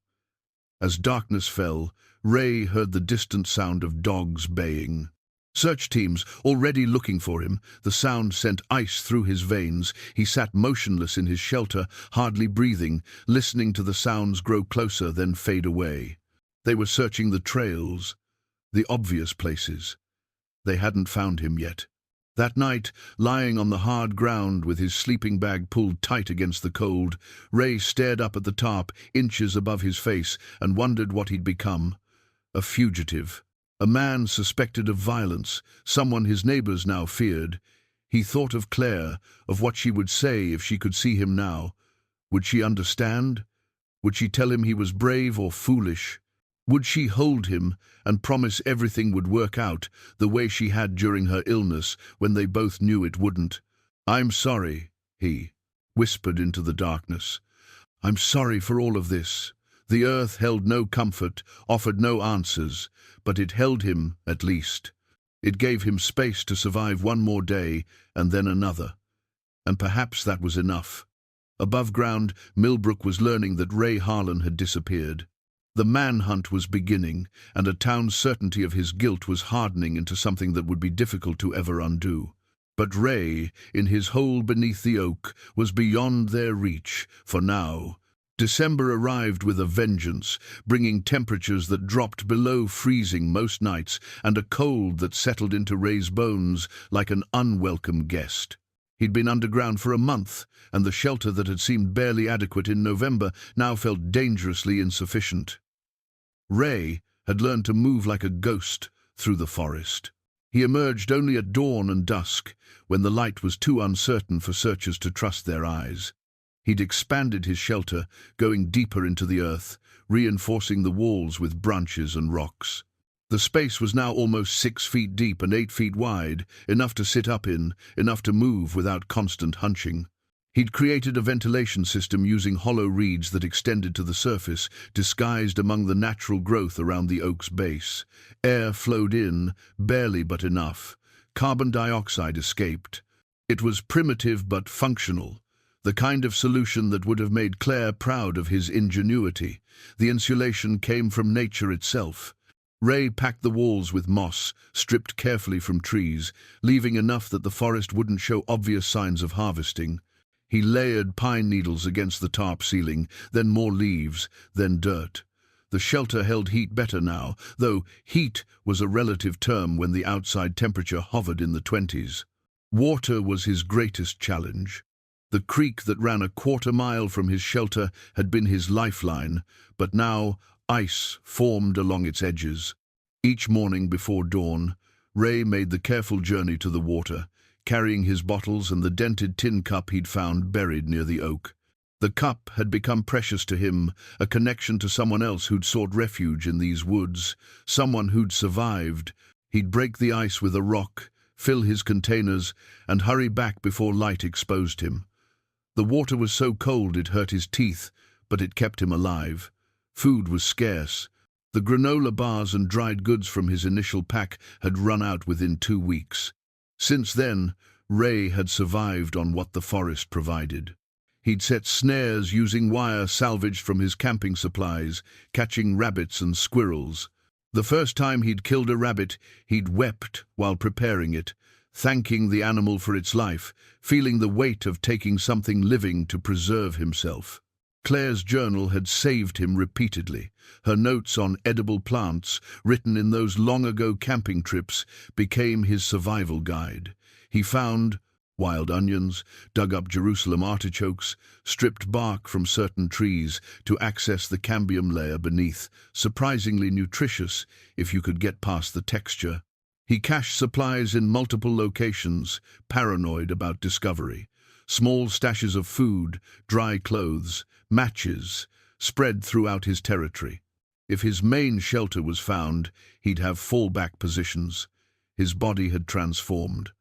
As darkness fell, Ray heard the distant sound of dogs baying. Search teams already looking for him. The sound sent ice through his veins. He sat motionless in his shelter, hardly breathing, listening to the sounds grow closer then fade away. They were searching the trails, the obvious places. They hadn't found him yet. That night, lying on the hard ground with his sleeping bag pulled tight against the cold, Ray stared up at the tarp, inches above his face, and wondered what he'd become. A fugitive. A man suspected of violence, someone his neighbors now feared. He thought of Claire, of what she would say if she could see him now. Would she understand? Would she tell him he was brave or foolish? Would she hold him and promise everything would work out the way she had during her illness when they both knew it wouldn't? "I'm sorry," he whispered into the darkness. "I'm sorry for all of this." The earth held no comfort, offered no answers, but it held him, at least. It gave him space to survive one more day, and then another. And perhaps that was enough. Above ground, Millbrook was learning that Ray Harlan had disappeared. The manhunt was beginning, and a town's certainty of his guilt was hardening into something that would be difficult to ever undo. But Ray, in his hole beneath the oak, was beyond their reach, for now. December arrived with a vengeance, bringing temperatures that dropped below freezing most nights and a cold that settled into Ray's bones like an unwelcome guest. He'd been underground for a month, and the shelter that had seemed barely adequate in November now felt dangerously insufficient. Ray had learned to move like a ghost through the forest. He emerged only at dawn and dusk, when the light was too uncertain for searchers to trust their eyes. He'd expanded his shelter, going deeper into the earth, reinforcing the walls with branches and rocks. The space was now almost 6 feet deep and 8 feet wide, enough to sit up in, enough to move without constant hunching. He'd created a ventilation system using hollow reeds that extended to the surface, disguised among the natural growth around the oak's base. Air flowed in, barely but enough. Carbon dioxide escaped. It was primitive but functional, the kind of solution that would have made Claire proud of his ingenuity. The insulation came from nature itself. Ray packed the walls with moss, stripped carefully from trees, leaving enough that the forest wouldn't show obvious signs of harvesting. He layered pine needles against the tarp ceiling, then more leaves, then dirt. The shelter held heat better now, though heat was a relative term when the outside temperature hovered in the 20s. Water was his greatest challenge. The creek that ran a quarter-mile from his shelter had been his lifeline, but now ice formed along its edges. Each morning before dawn, Ray made the careful journey to the water, carrying his bottles and the dented tin cup he'd found buried near the oak. The cup had become precious to him, a connection to someone else who'd sought refuge in these woods, someone who'd survived. He'd break the ice with a rock, fill his containers, and hurry back before light exposed him. The water was so cold it hurt his teeth, but it kept him alive. Food was scarce. The granola bars and dried goods from his initial pack had run out within 2 weeks. Since then, Ray had survived on what the forest provided. He'd set snares using wire salvaged from his camping supplies, catching rabbits and squirrels. The first time he'd killed a rabbit, he'd wept while preparing it, thanking the animal for its life, feeling the weight of taking something living to preserve himself. Claire's journal had saved him repeatedly. Her notes on edible plants, written in those long-ago camping trips, became his survival guide. He found wild onions, dug up Jerusalem artichokes, stripped bark from certain trees to access the cambium layer beneath, surprisingly nutritious if you could get past the texture. He cached supplies in multiple locations, paranoid about discovery. Small stashes of food, dry clothes, matches, spread throughout his territory. If his main shelter was found, he'd have fallback positions. His body had transformed.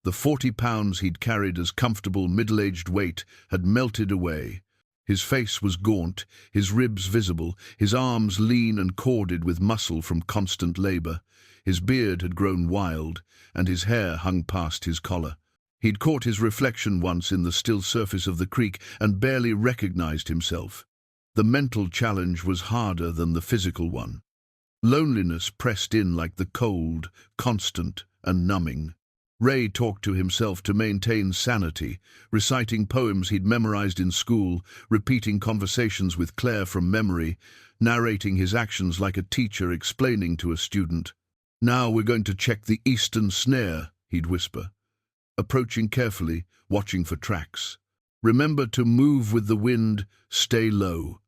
The 40 pounds he'd carried as comfortable middle-aged weight had melted away. His face was gaunt, his ribs visible, his arms lean and corded with muscle from constant labor. His beard had grown wild, and his hair hung past his collar. He'd caught his reflection once in the still surface of the creek and barely recognized himself. The mental challenge was harder than the physical one. Loneliness pressed in like the cold, constant and numbing. Ray talked to himself to maintain sanity, reciting poems he'd memorized in school, repeating conversations with Claire from memory, narrating his actions like a teacher explaining to a student. "Now we're going to check the eastern snare," he'd whisper, approaching carefully, watching for tracks. "Remember to move with the wind, stay low."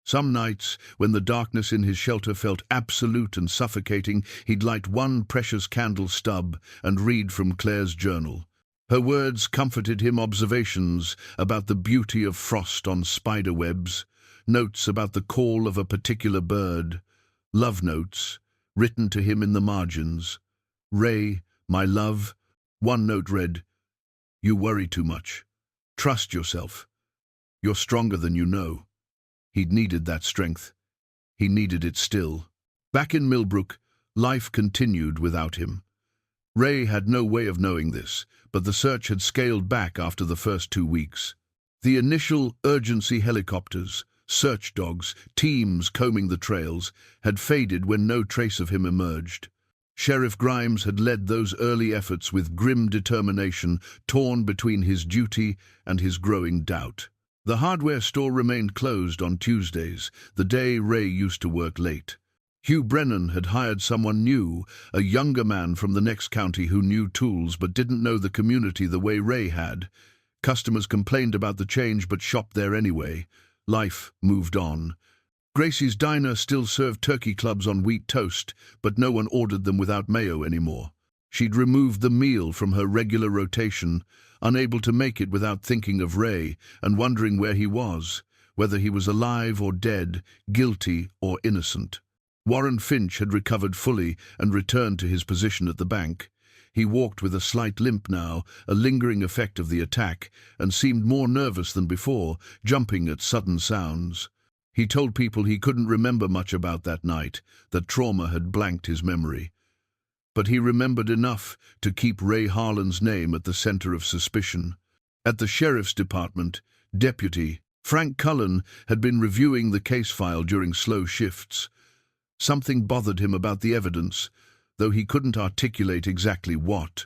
Some nights, when the darkness in his shelter felt absolute and suffocating, he'd light one precious candle stub and read from Claire's journal. Her words comforted him, observations about the beauty of frost on spider webs, notes about the call of a particular bird, love notes, written to him in the margins. "Ray, my love." One note read, "You worry too much. Trust yourself. You're stronger than you know." He'd needed that strength. He needed it still. Back in Millbrook, life continued without him. Ray had no way of knowing this, but the search had scaled back after the first 2 weeks. The initial urgency helicopters, search dogs, teams combing the trails, had faded when no trace of him emerged. Sheriff Grimes had led those early efforts with grim determination, torn between his duty and his growing doubt. The hardware store remained closed on Tuesdays, the day Ray used to work late. Hugh Brennan had hired someone new, a younger man from the next county who knew tools but didn't know the community the way Ray had. Customers complained about the change but shopped there anyway. Life moved on. Gracie's diner still served turkey clubs on wheat toast, but no one ordered them without mayo anymore. She'd removed the meal from her regular rotation, unable to make it without thinking of Ray and wondering where he was, whether he was alive or dead, guilty or innocent. Warren Finch had recovered fully and returned to his position at the bank. He walked with a slight limp now, a lingering effect of the attack, and seemed more nervous than before, jumping at sudden sounds. He told people he couldn't remember much about that night, that trauma had blanked his memory. But he remembered enough to keep Ray Harlan's name at the center of suspicion. At the sheriff's department, Deputy Frank Cullen had been reviewing the case file during slow shifts. Something bothered him about the evidence, though he couldn't articulate exactly what.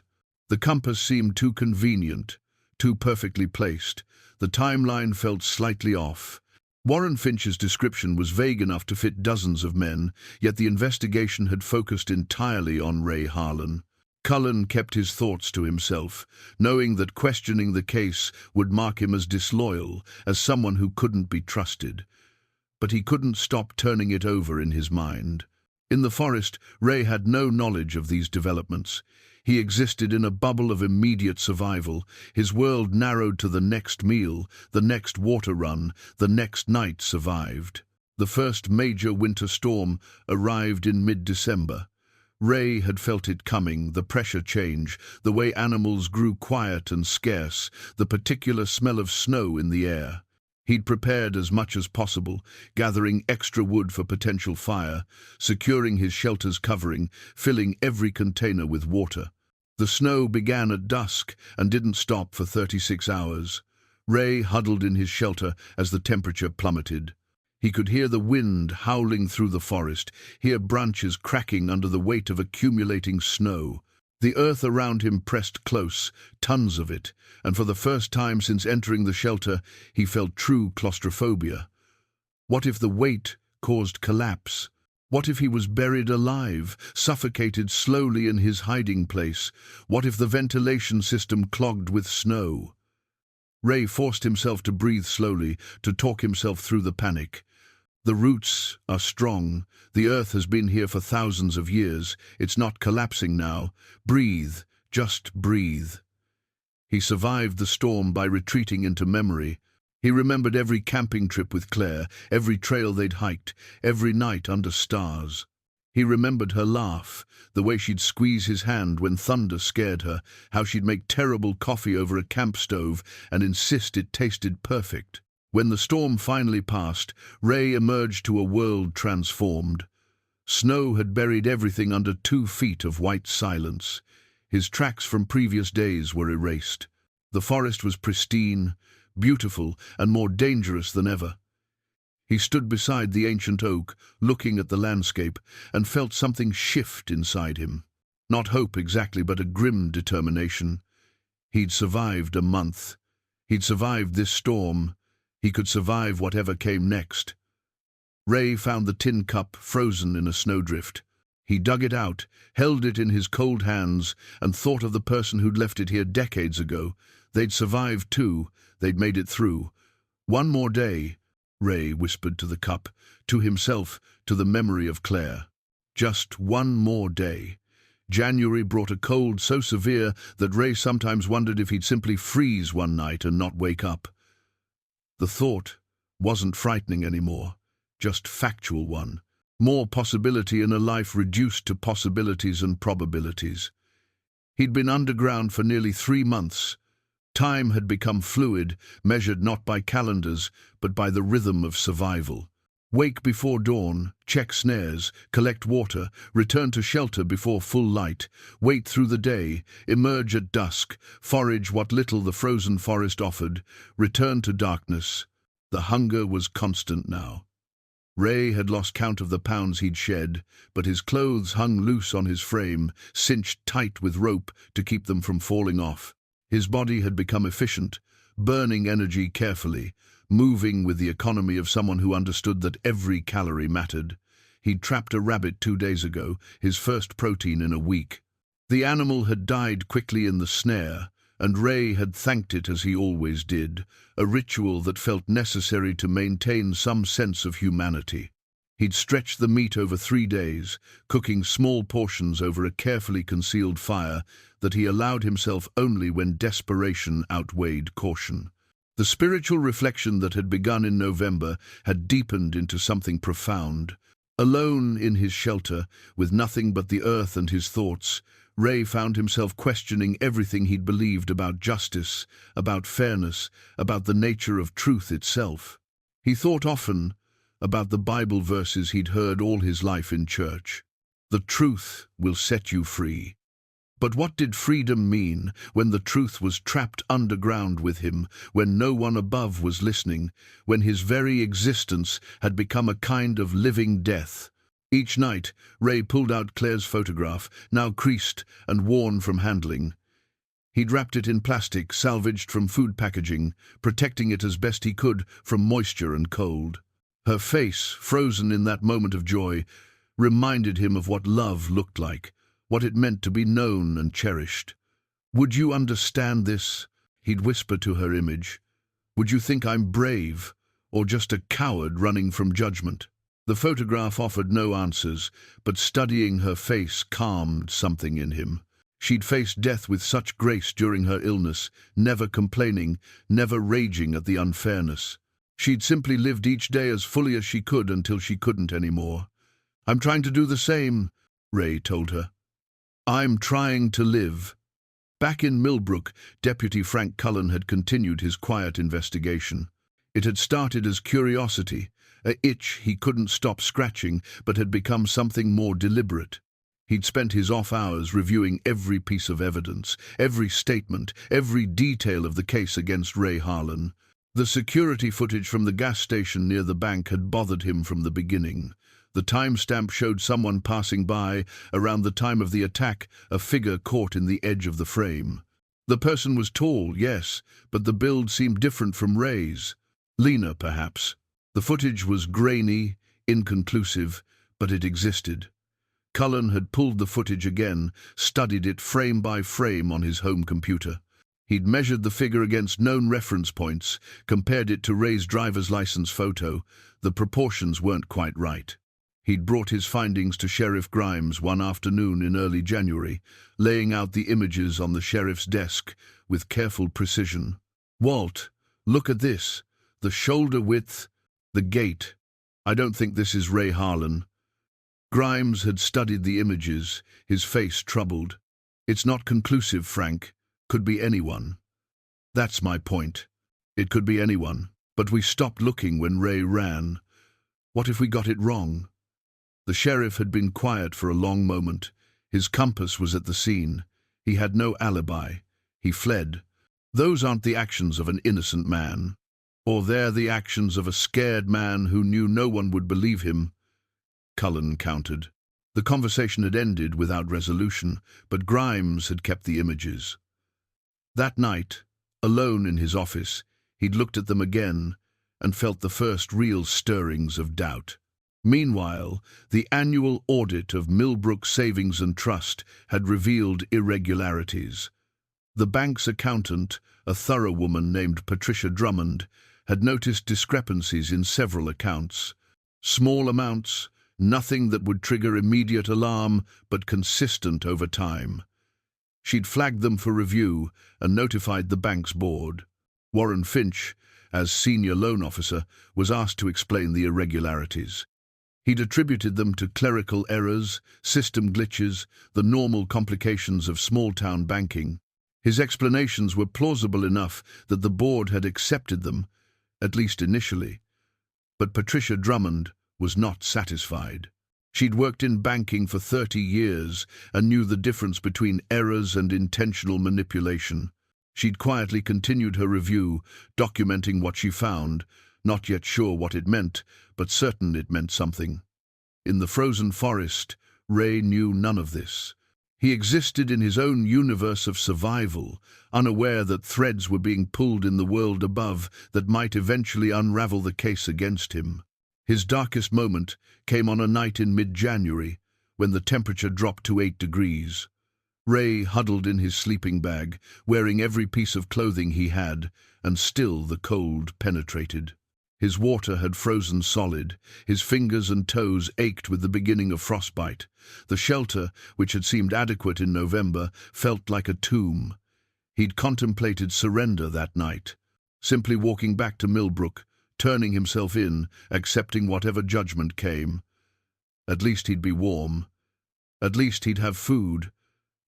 The compass seemed too convenient, too perfectly placed. The timeline felt slightly off. Warren Finch's description was vague enough to fit dozens of men, yet the investigation had focused entirely on Ray Harlan. Cullen kept his thoughts to himself, knowing that questioning the case would mark him as disloyal, as someone who couldn't be trusted. But he couldn't stop turning it over in his mind. In the forest, Ray had no knowledge of these developments. He existed in a bubble of immediate survival, his world narrowed to the next meal, the next water run, the next night survived. The first major winter storm arrived in mid-December. Ray had felt it coming, the pressure change, the way animals grew quiet and scarce, the particular smell of snow in the air. He'd prepared as much as possible, gathering extra wood for potential fire, securing his shelter's covering, filling every container with water. The snow began at dusk and didn't stop for 36 hours. Ray huddled in his shelter as the temperature plummeted. He could hear the wind howling through the forest, hear branches cracking under the weight of accumulating snow. The earth around him pressed close, tons of it, and for the first time since entering the shelter, he felt true claustrophobia. What if the weight caused collapse? What if he was buried alive, suffocated slowly in his hiding place? What if the ventilation system clogged with snow? Ray forced himself to breathe slowly, to talk himself through the panic. The roots are strong. The earth has been here for thousands of years. It's not collapsing now. Breathe, just breathe. He survived the storm by retreating into memory. He remembered every camping trip with Claire, every trail they'd hiked, every night under stars. He remembered her laugh, the way she'd squeeze his hand when thunder scared her, how she'd make terrible coffee over a camp stove and insist it tasted perfect. When the storm finally passed, Ray emerged to a world transformed. Snow had buried everything under 2 feet of white silence. His tracks from previous days were erased. The forest was pristine, beautiful, and more dangerous than ever. He stood beside the ancient oak, looking at the landscape, and felt something shift inside him. Not hope exactly, but a grim determination. He'd survived a month. He'd survived this storm. He could survive whatever came next. Ray found the tin cup frozen in a snowdrift. He dug it out, held it in his cold hands, and thought of the person who'd left it here decades ago. They'd survived too. They'd made it through. One more day, Ray whispered to the cup, to himself, to the memory of Claire. Just one more day. January brought a cold so severe that Ray sometimes wondered if he'd simply freeze one night and not wake up. The thought wasn't frightening anymore, just factual one. More possibility in a life reduced to possibilities and probabilities. He'd been underground for nearly 3 months. Time had become fluid, measured not by calendars, but by the rhythm of survival. Wake before dawn, check snares, collect water, return to shelter before full light, wait through the day, emerge at dusk, forage what little the frozen forest offered, return to darkness. The hunger was constant now. Ray had lost count of the pounds he'd shed, but his clothes hung loose on his frame, cinched tight with rope to keep them from falling off. His body had become efficient, burning energy carefully, moving with the economy of someone who understood that every calorie mattered. He'd trapped a rabbit 2 days ago, his first protein in a week. The animal had died quickly in the snare, and Ray had thanked it as he always did, a ritual that felt necessary to maintain some sense of humanity. He'd stretched the meat over 3 days, cooking small portions over a carefully concealed fire that he allowed himself only when desperation outweighed caution. The spiritual reflection that had begun in November had deepened into something profound. Alone in his shelter, with nothing but the earth and his thoughts, Ray found himself questioning everything he'd believed about justice, about fairness, about the nature of truth itself. He thought often about the Bible verses he'd heard all his life in church. The truth will set you free. But what did freedom mean when the truth was trapped underground with him, when no one above was listening, when his very existence had become a kind of living death? Each night, Ray pulled out Claire's photograph, now creased and worn from handling. He'd wrapped it in plastic salvaged from food packaging, protecting it as best he could from moisture and cold. Her face, frozen in that moment of joy, reminded him of what love looked like, what it meant to be known and cherished. "Would you understand this?" he'd whisper to her image. "Would you think I'm brave, or just a coward running from judgment?" The photograph offered no answers, but studying her face calmed something in him. She'd faced death with such grace during her illness, never complaining, never raging at the unfairness. She'd simply lived each day as fully as she could until she couldn't anymore. "I'm trying to do the same," Ray told her. "I'm trying to live." Back in Millbrook, Deputy Frank Cullen had continued his quiet investigation. It had started as curiosity, an itch he couldn't stop scratching, but had become something more deliberate. He'd spent his off hours reviewing every piece of evidence, every statement, every detail of the case against Ray Harlan. The security footage from the gas station near the bank had bothered him from the beginning. The timestamp showed someone passing by around the time of the attack, a figure caught in the edge of the frame. The person was tall, yes, but the build seemed different from Ray's. Leaner, perhaps. The footage was grainy, inconclusive, but it existed. Cullen had pulled the footage again, studied it frame by frame on his home computer. He'd measured the figure against known reference points, compared it to Ray's driver's license photo. The proportions weren't quite right. He'd brought his findings to Sheriff Grimes one afternoon in early January, laying out the images on the sheriff's desk with careful precision. "Walt, look at this. The shoulder width, the gait. I don't think this is Ray Harlan." Grimes had studied the images, his face troubled. "It's not conclusive, Frank. Could be anyone." "That's my point. It could be anyone. But we stopped looking when Ray ran. What if we got it wrong?" The sheriff had been quiet for a long moment. His compass was at the scene. He had no alibi. He fled. Those aren't the actions of an innocent man. Or they're the actions of a scared man who knew no one would believe him, Cullen countered. The conversation had ended without resolution, but Grimes had kept the images. That night, alone in his office, he'd looked at them again and felt the first real stirrings of doubt. Meanwhile, the annual audit of Millbrook Savings and Trust had revealed irregularities. The bank's accountant, a thorough woman named Patricia Drummond, had noticed discrepancies in several accounts. Small amounts, nothing that would trigger immediate alarm, but consistent over time. She'd flagged them for review and notified the bank's board. Warren Finch, as senior loan officer, was asked to explain the irregularities. He'd attributed them to clerical errors, system glitches, the normal complications of small-town banking. His explanations were plausible enough that the board had accepted them, at least initially. But Patricia Drummond was not satisfied. She'd worked in banking for 30 years and knew the difference between errors and intentional manipulation. She'd quietly continued her review, documenting what she found, not yet sure what it meant, but certain it meant something. In the frozen forest, Ray knew none of this. He existed in his own universe of survival, unaware that threads were being pulled in the world above that might eventually unravel the case against him. His darkest moment came on a night in mid-January, when the temperature dropped to 8 degrees. Ray huddled in his sleeping bag, wearing every piece of clothing he had, and still the cold penetrated. His water had frozen solid, his fingers and toes ached with the beginning of frostbite. The shelter, which had seemed adequate in November, felt like a tomb. He'd contemplated surrender that night, simply walking back to Millbrook, turning himself in, accepting whatever judgment came. At least he'd be warm. At least he'd have food.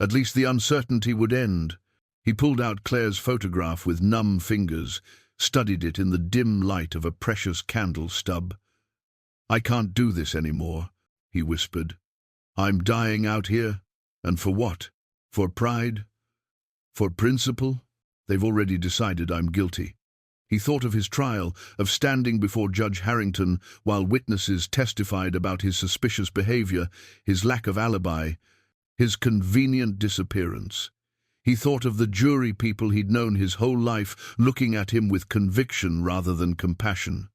At least the uncertainty would end. He pulled out Claire's photograph with numb fingers, studied it in the dim light of a precious candle stub. "I can't do this anymore," he whispered. "I'm dying out here. And for what? For pride? For principle? They've already decided I'm guilty." He thought of his trial, of standing before Judge Harrington while witnesses testified about his suspicious behavior, his lack of alibi, his convenient disappearance. He thought of the jury people he'd known his whole life looking at him with conviction rather than compassion.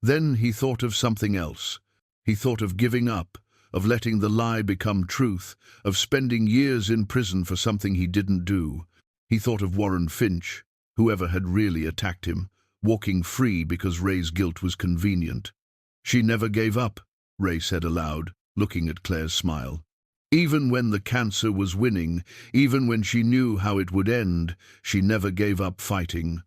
Then he thought of something else. He thought of giving up, of letting the lie become truth, of spending years in prison for something he didn't do. He thought of Warren Finch, whoever had really attacked him, walking free because Ray's guilt was convenient. "She never gave up," Ray said aloud, looking at Claire's smile. "Even when the cancer was winning, even when she knew how it would end, she never gave up fighting."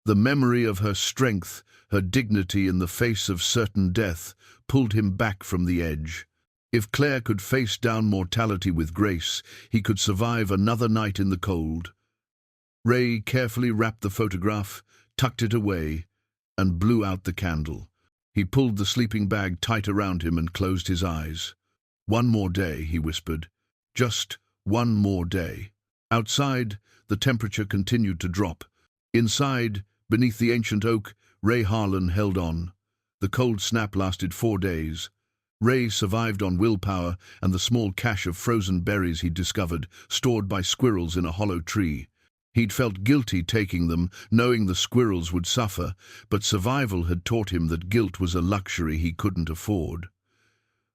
The memory of her strength, her dignity in the face of certain death, pulled him back from the edge. If Claire could face down mortality with grace, he could survive another night in the cold. Ray carefully wrapped the photograph, tucked it away, and blew out the candle. He pulled the sleeping bag tight around him and closed his eyes. "One more day," he whispered. "Just one more day." Outside, the temperature continued to drop. Inside, beneath the ancient oak, Ray Harlan held on. The cold snap lasted 4 days. Ray survived on willpower and the small cache of frozen berries he'd discovered, stored by squirrels in a hollow tree. He'd felt guilty taking them, knowing the squirrels would suffer, but survival had taught him that guilt was a luxury he couldn't afford.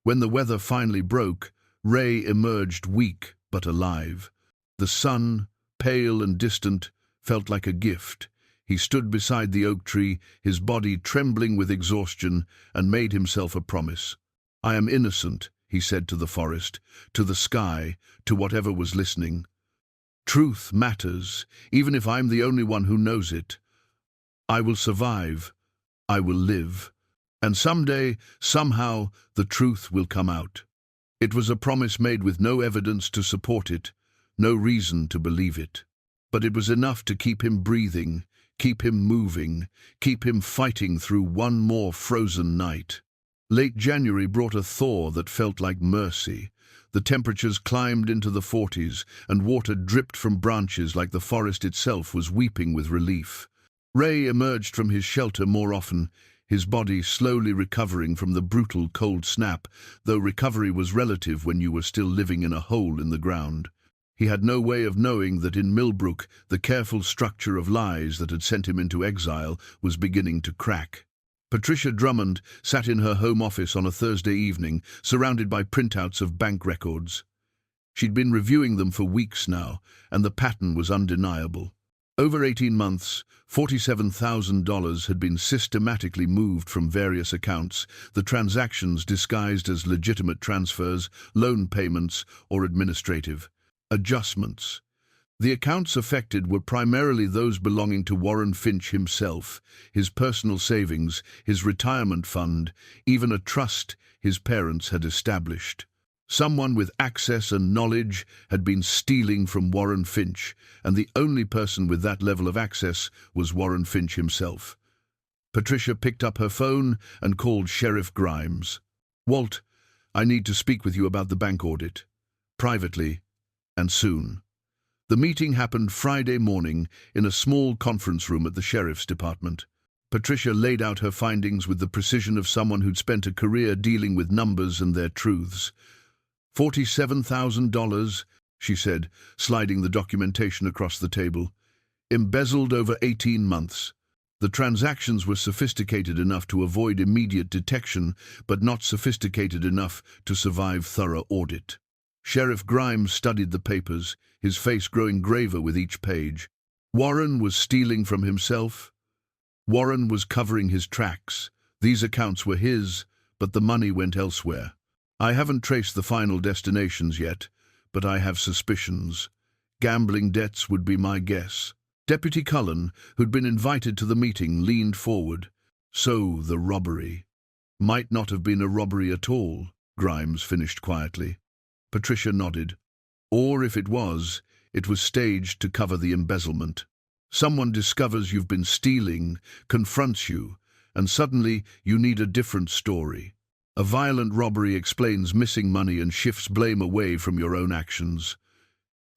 When the weather finally broke, Ray emerged weak but alive. The sun, pale and distant, felt like a gift. He stood beside the oak tree, his body trembling with exhaustion, and made himself a promise. "I am innocent," he said to the forest, to the sky, to whatever was listening. "Truth matters, even if I'm the only one who knows it. I will survive. I will live. And someday, somehow, the truth will come out." It was a promise made with no evidence to support it, no reason to believe it. But it was enough to keep him breathing, keep him moving, keep him fighting through one more frozen night. Late January brought a thaw that felt like mercy. The temperatures climbed into the 40s, and water dripped from branches like the forest itself was weeping with relief. Ray emerged from his shelter more often, his body slowly recovering from the brutal cold snap, though recovery was relative when you were still living in a hole in the ground. He had no way of knowing that in Millbrook the careful structure of lies that had sent him into exile was beginning to crack. Patricia Drummond sat in her home office on a Thursday evening, surrounded by printouts of bank records. She'd been reviewing them for weeks now, and the pattern was undeniable. Over 18 months, $47,000 had been systematically moved from various accounts, the transactions disguised as legitimate transfers, loan payments, or administrative adjustments. The accounts affected were primarily those belonging to Warren Finch himself, his personal savings, his retirement fund, even a trust his parents had established. Someone with access and knowledge had been stealing from Warren Finch, and the only person with that level of access was Warren Finch himself. Patricia picked up her phone and called Sheriff Grimes. "Walt, I need to speak with you about the bank audit. Privately, and soon." The meeting happened Friday morning in a small conference room at the sheriff's department. Patricia laid out her findings with the precision of someone who'd spent a career dealing with numbers and their truths. $47,000, she said, sliding the documentation across the table. Embezzled over 18 months. The transactions were sophisticated enough to avoid immediate detection, but not sophisticated enough to survive thorough audit. Sheriff Grimes studied the papers, his face growing graver with each page. Warren was stealing from himself. Warren was covering his tracks. These accounts were his, but the money went elsewhere. I haven't traced the final destinations yet, but I have suspicions. Gambling debts would be my guess. Deputy Cullen, who'd been invited to the meeting, leaned forward. So the robbery might not have been a robbery at all, Grimes finished quietly. Patricia nodded. Or if it was staged to cover the embezzlement. Someone discovers you've been stealing, confronts you, and suddenly you need a different story. A violent robbery explains missing money and shifts blame away from your own actions.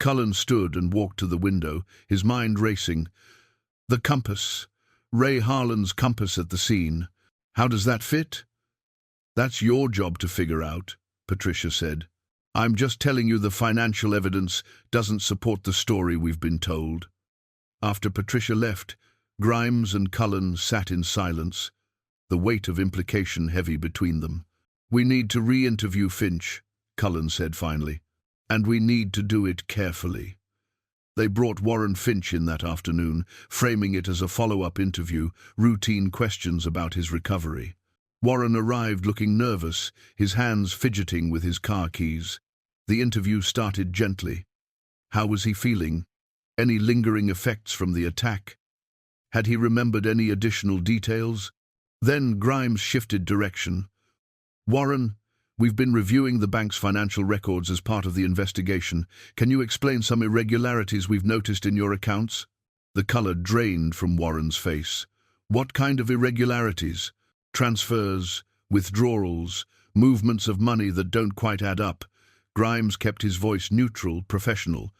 Cullen stood and walked to the window, his mind racing. The compass. Ray Harlan's compass at the scene. How does that fit? That's your job to figure out, Patricia said. I'm just telling you the financial evidence doesn't support the story we've been told. After Patricia left, Grimes and Cullen sat in silence, the weight of implication heavy between them. We need to re-interview Finch, Cullen said finally, and we need to do it carefully. They brought Warren Finch in that afternoon, framing it as a follow-up interview, routine questions about his recovery. Warren arrived looking nervous, his hands fidgeting with his car keys. The interview started gently. How was he feeling? Any lingering effects from the attack? Had he remembered any additional details? Then Grimes shifted direction. Warren, we've been reviewing the bank's financial records as part of the investigation. Can you explain some irregularities we've noticed in your accounts? The color drained from Warren's face. What kind of irregularities? Transfers, withdrawals, movements of money that don't quite add up. Grimes kept his voice neutral, professional.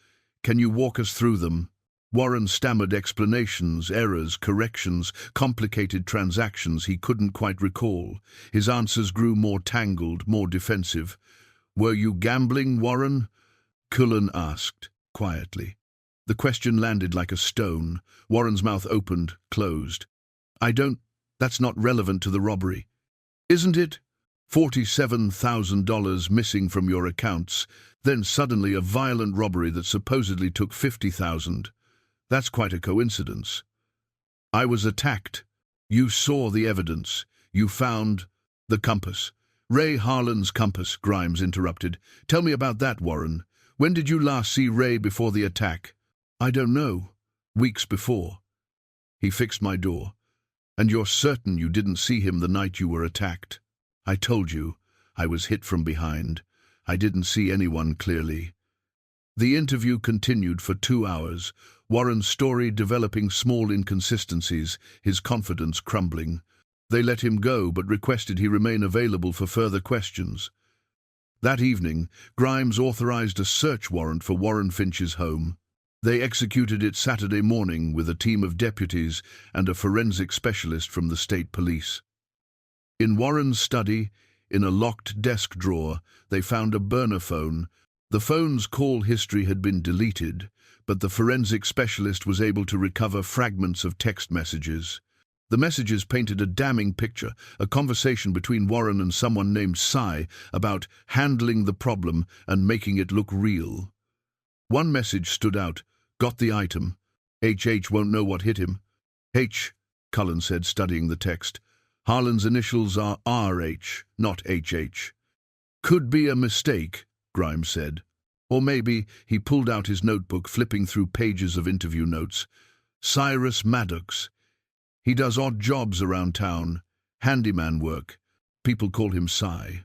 Can you walk us through them? Warren stammered explanations, errors, corrections, complicated transactions he couldn't quite recall. His answers grew more tangled, more defensive. Were you gambling, Warren? Cullen asked, quietly. The question landed like a stone. Warren's mouth opened, closed. That's not relevant to the robbery. Isn't it? $47,000 missing from your accounts, then suddenly a violent robbery that supposedly took $50,000. That's quite a coincidence. I was attacked. You saw the evidence. You found the compass. Ray Harlan's compass, Grimes interrupted. Tell me about that, Warren. When did you last see Ray before the attack? I don't know. Weeks before. He fixed my door. And you're certain you didn't see him the night you were attacked? I told you. I was hit from behind. I didn't see anyone clearly. The interview continued for 2 hours, Warren's story developing small inconsistencies, his confidence crumbling. They let him go, but requested he remain available for further questions. That evening, Grimes authorized a search warrant for Warren Finch's home. They executed it Saturday morning with a team of deputies and a forensic specialist from the state police. In Warren's study, in a locked desk drawer, they found a burner phone. The phone's call history had been deleted, but the forensic specialist was able to recover fragments of text messages. The messages painted a damning picture, a conversation between Warren and someone named Cy about handling the problem and making it look real. One message stood out. Got the item. HH won't know what hit him. H, Cullen said, studying the text. Harlan's initials are RH, not HH. Could be a mistake, Grimes said. Or maybe he pulled out his notebook, flipping through pages of interview notes. Cyrus Maddox. He does odd jobs around town. Handyman work. People call him Cy.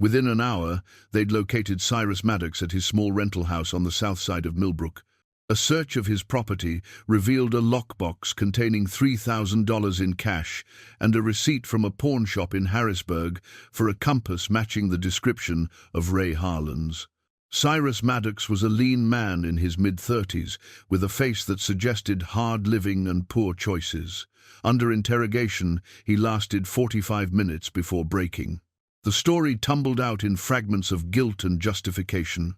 Within an hour, they'd located Cyrus Maddox at his small rental house on the south side of Millbrook. A search of his property revealed a lockbox containing $3,000 in cash and a receipt from a pawn shop in Harrisburg for a compass matching the description of Ray Harlan's. Cyrus Maddox was a lean man in his mid-30s, with a face that suggested hard living and poor choices. Under interrogation, he lasted 45 minutes before breaking. The story tumbled out in fragments of guilt and justification.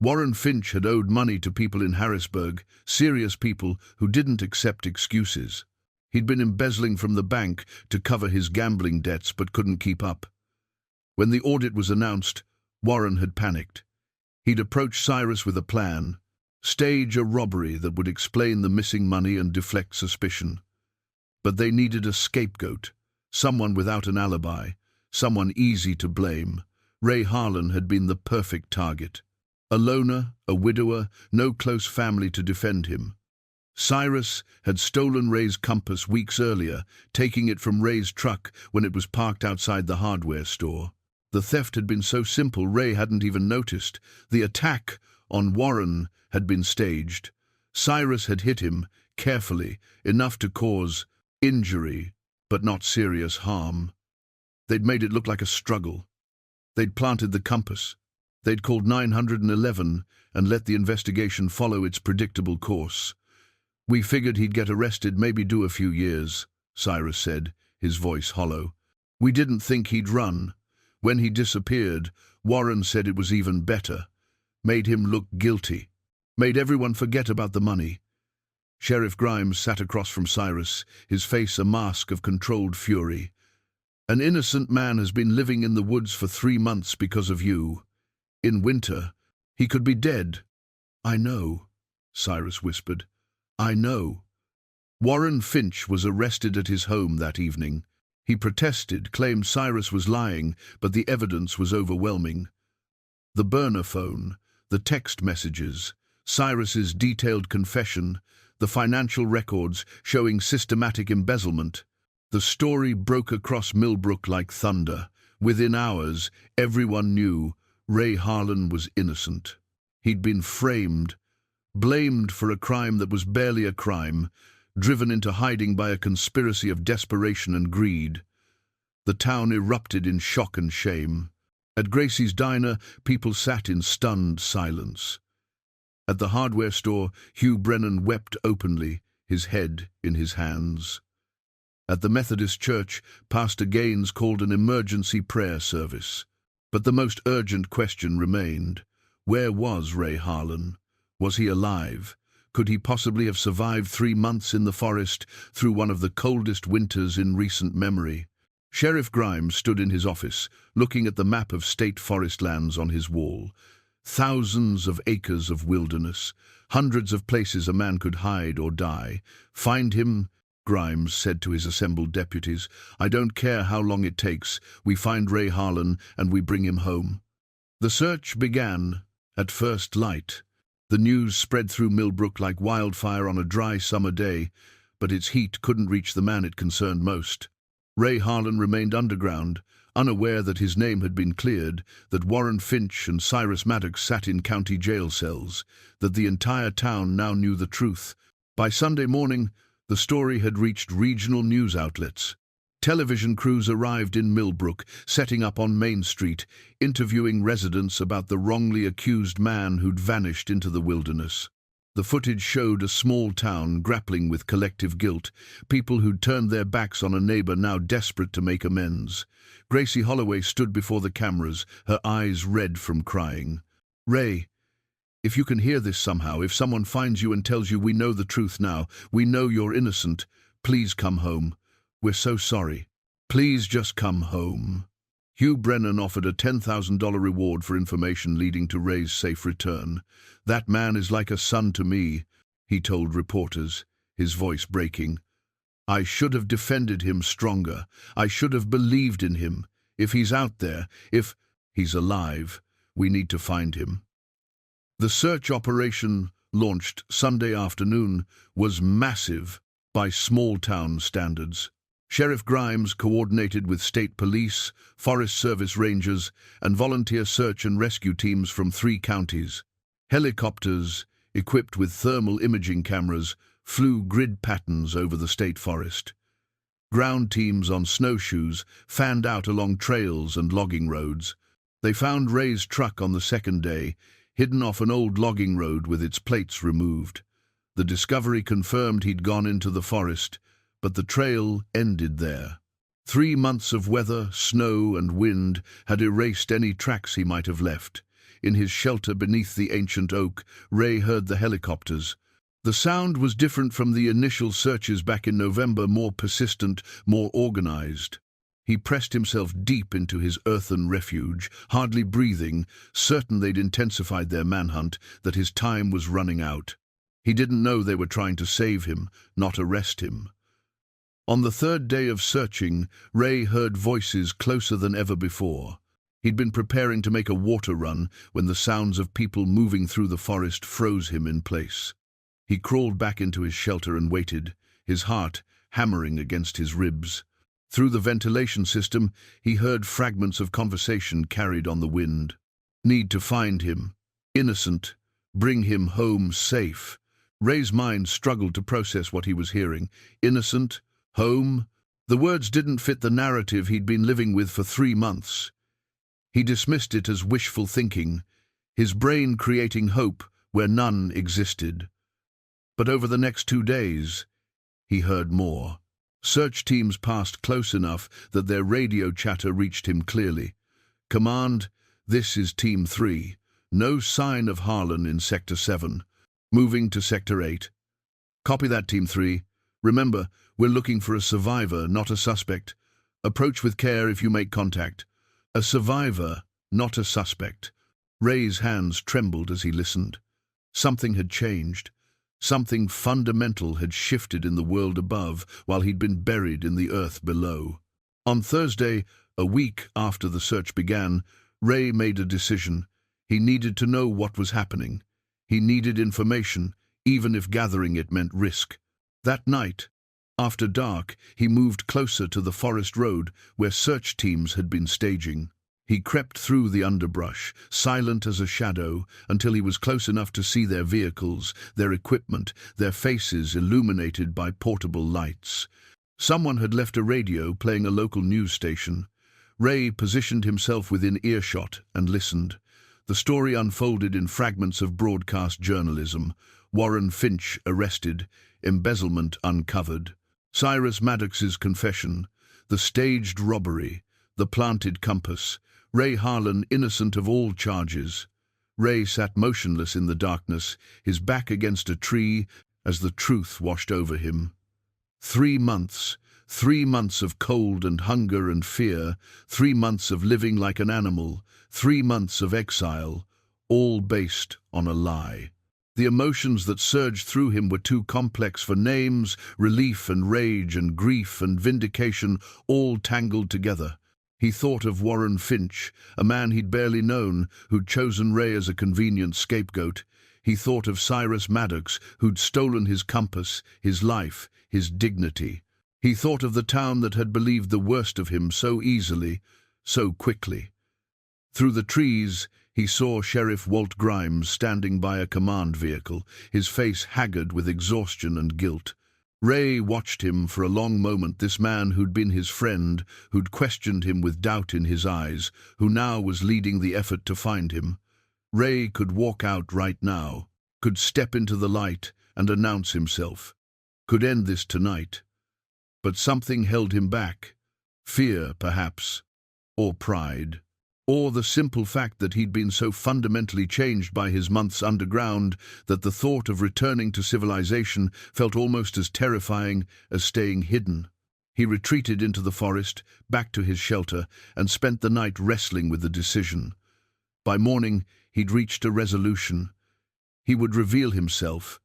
Warren Finch had owed money to people in Harrisburg, serious people who didn't accept excuses. He'd been embezzling from the bank to cover his gambling debts but couldn't keep up. When the audit was announced, Warren had panicked. He'd approached Cyrus with a plan, stage a robbery that would explain the missing money and deflect suspicion. But they needed a scapegoat, someone without an alibi, someone easy to blame. Ray Harlan had been the perfect target. A loner, a widower, no close family to defend him. Cyrus had stolen Ray's compass weeks earlier, taking it from Ray's truck when it was parked outside the hardware store. The theft had been so simple Ray hadn't even noticed. The attack on Warren had been staged. Cyrus had hit him, carefully, enough to cause injury, but not serious harm. They'd made it look like a struggle. They'd planted the compass. They'd called 911 and let the investigation follow its predictable course. "We figured he'd get arrested, maybe do a few years," Cyrus said, his voice hollow. "We didn't think he'd run. When he disappeared, Warren said it was even better. Made him look guilty. Made everyone forget about the money." Sheriff Grimes sat across from Cyrus, his face a mask of controlled fury. "An innocent man has been living in the woods for 3 months because of you. In winter, he could be dead." "I know," Cyrus whispered. "I know." Warren Finch was arrested at his home that evening. He protested, claimed Cyrus was lying, but the evidence was overwhelming. The burner phone, the text messages, Cyrus's detailed confession, the financial records showing systematic embezzlement. The story broke across Millbrook like thunder. Within hours, everyone knew Ray Harlan was innocent. He'd been framed, blamed for a crime that was barely a crime, driven into hiding by a conspiracy of desperation and greed. The town erupted in shock and shame. At Gracie's diner, people sat in stunned silence. At the hardware store, Hugh Brennan wept openly, his head in his hands. At the Methodist church, Pastor Gaines called an emergency prayer service. But the most urgent question remained. Where was Ray Harlan? Was he alive? Could he possibly have survived 3 months in the forest through one of the coldest winters in recent memory? Sheriff Grimes stood in his office, looking at the map of state forest lands on his wall. Thousands of acres of wilderness, hundreds of places a man could hide or die. "Find him," Grimes said to his assembled deputies. "I don't care how long it takes. We find Ray Harlan and we bring him home." The search began at first light. The news spread through Millbrook like wildfire on a dry summer day, but its heat couldn't reach the man it concerned most. Ray Harlan remained underground, unaware that his name had been cleared, that Warren Finch and Cyrus Maddox sat in county jail cells, that the entire town now knew the truth. By Sunday morning, the story had reached regional news outlets. Television crews arrived in Millbrook, setting up on Main Street, interviewing residents about the wrongly accused man who'd vanished into the wilderness. The footage showed a small town grappling with collective guilt, people who'd turned their backs on a neighbor now desperate to make amends. Gracie Holloway stood before the cameras, her eyes red from crying. "Ray, if you can hear this somehow, if someone finds you and tells you we know the truth now, we know you're innocent, please come home. We're so sorry. Please just come home." Hugh Brennan offered a $10,000 reward for information leading to Ray's safe return. "That man is like a son to me," he told reporters, his voice breaking. "I should have defended him stronger. I should have believed in him. If he's out there, if he's alive, we need to find him." The search operation, launched Sunday afternoon, was massive by small-town standards. Sheriff Grimes coordinated with state police, Forest Service rangers, and volunteer search and rescue teams from 3 counties. Helicopters, equipped with thermal imaging cameras, flew grid patterns over the state forest. Ground teams on snowshoes fanned out along trails and logging roads. They found Ray's truck on the second day, hidden off an old logging road with its plates removed. The discovery confirmed he'd gone into the forest, but the trail ended there. 3 months of weather, snow, and wind had erased any tracks he might have left. In his shelter beneath the ancient oak, Ray heard the helicopters. The sound was different from the initial searches back in November, more persistent, more organized. He pressed himself deep into his earthen refuge, hardly breathing, certain they'd intensified their manhunt, that his time was running out. He didn't know they were trying to save him, not arrest him. On the third day of searching, Ray heard voices closer than ever before. He'd been preparing to make a water run when the sounds of people moving through the forest froze him in place. He crawled back into his shelter and waited, his heart hammering against his ribs. Through the ventilation system, he heard fragments of conversation carried on the wind. Need to find him. Innocent. Bring him home safe. Ray's mind struggled to process what he was hearing. Innocent. Home. The words didn't fit the narrative he'd been living with for 3 months. He dismissed it as wishful thinking, his brain creating hope where none existed. But over the next 2 days, he heard more. Search teams passed close enough that their radio chatter reached him clearly. Command, this is Team 3. No sign of Harlan in Sector 7. Moving to Sector 8. Copy that, Team 3. Remember, we're looking for a survivor, not a suspect. Approach with care if you make contact. A survivor, not a suspect. Ray's hands trembled as he listened. Something had changed. Something fundamental had shifted in the world above while he'd been buried in the earth below. On Thursday, a week after the search began, Ray made a decision. He needed to know what was happening. He needed information, even if gathering it meant risk. That night, after dark, he moved closer to the forest road where search teams had been staging. He crept through the underbrush, silent as a shadow, until he was close enough to see their vehicles, their equipment, their faces illuminated by portable lights. Someone had left a radio playing a local news station. Ray positioned himself within earshot and listened. The story unfolded in fragments of broadcast journalism. Warren Finch arrested, embezzlement uncovered. Cyrus Maddox's confession, the staged robbery, the planted compass. Ray Harlan innocent of all charges. Ray sat motionless in the darkness, his back against a tree, as the truth washed over him. 3 months. 3 months of cold and hunger and fear, 3 months of living like an animal, 3 months of exile, all based on a lie. The emotions that surged through him were too complex for names, relief and rage and grief and vindication, all tangled together. He thought of Warren Finch, a man he'd barely known, who'd chosen Ray as a convenient scapegoat. He thought of Cyrus Maddox, who'd stolen his compass, his life, his dignity. He thought of the town that had believed the worst of him so easily, so quickly. Through the trees, he saw Sheriff Walt Grimes standing by a command vehicle, his face haggard with exhaustion and guilt. Ray watched him for a long moment, this man who'd been his friend, who'd questioned him with doubt in his eyes, who now was leading the effort to find him. Ray could walk out right now, could step into the light and announce himself, could end this tonight. But something held him back. Fear, perhaps, or pride. Or the simple fact that he'd been so fundamentally changed by his months underground that the thought of returning to civilization felt almost as terrifying as staying hidden. He retreated into the forest, back to his shelter, and spent the night wrestling with the decision. By morning, he'd reached a resolution. He would reveal himself,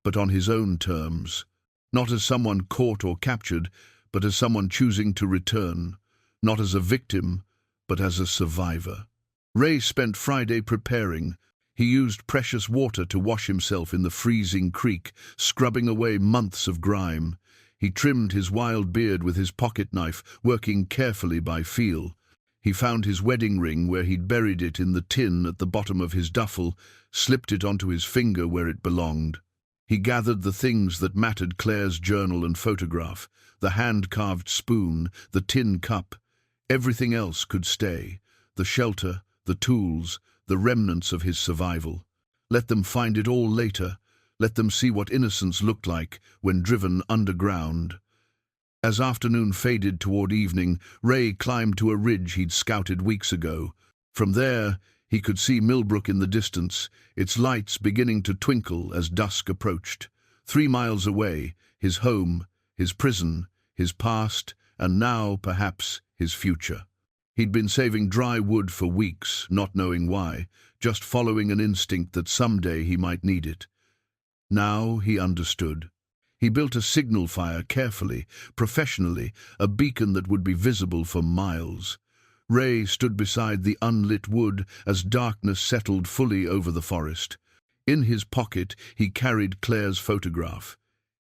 but on his own terms. Not as someone caught or captured, but as someone choosing to return. Not as a victim, but as a survivor. Ray spent Friday preparing. He used precious water to wash himself in the freezing creek, scrubbing away months of grime. He trimmed his wild beard with his pocket knife, working carefully by feel. He found his wedding ring where he'd buried it in the tin at the bottom of his duffel, slipped it onto his finger where it belonged. He gathered the things that mattered: Claire's journal and photograph, the hand-carved spoon, the tin cup. Everything else could stay, the shelter, the tools, the remnants of his survival. Let them find it all later. Let them see what innocence looked like when driven underground. As afternoon faded toward evening, Ray climbed to a ridge he'd scouted weeks ago. From there, he could see Millbrook in the distance, its lights beginning to twinkle as dusk approached. 3 miles away, his home, his prison, his past, and now, perhaps, his future. He'd been saving dry wood for weeks, not knowing why, just following an instinct that someday he might need it. Now he understood. He built a signal fire carefully, professionally, a beacon that would be visible for miles. Ray stood beside the unlit wood as darkness settled fully over the forest. In his pocket he carried Claire's photograph.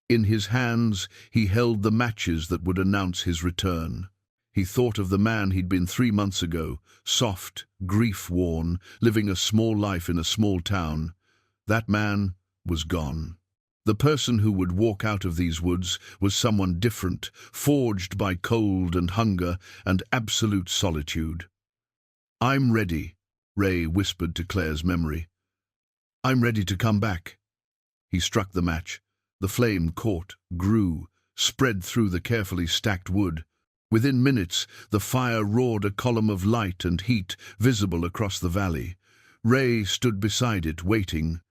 In his hands he held the matches that would announce his return. He thought of the man he'd been 3 months ago, soft, grief-worn, living a small life in a small town. That man was gone. The person who would walk out of these woods was someone different, forged by cold and hunger and absolute solitude. "I'm ready," Ray whispered to Claire's memory. "I'm ready to come back." He struck the match. The flame caught, grew, spread through the carefully stacked wood. Within minutes, the fire roared, a column of light and heat visible across the valley. Ray stood beside it, waiting.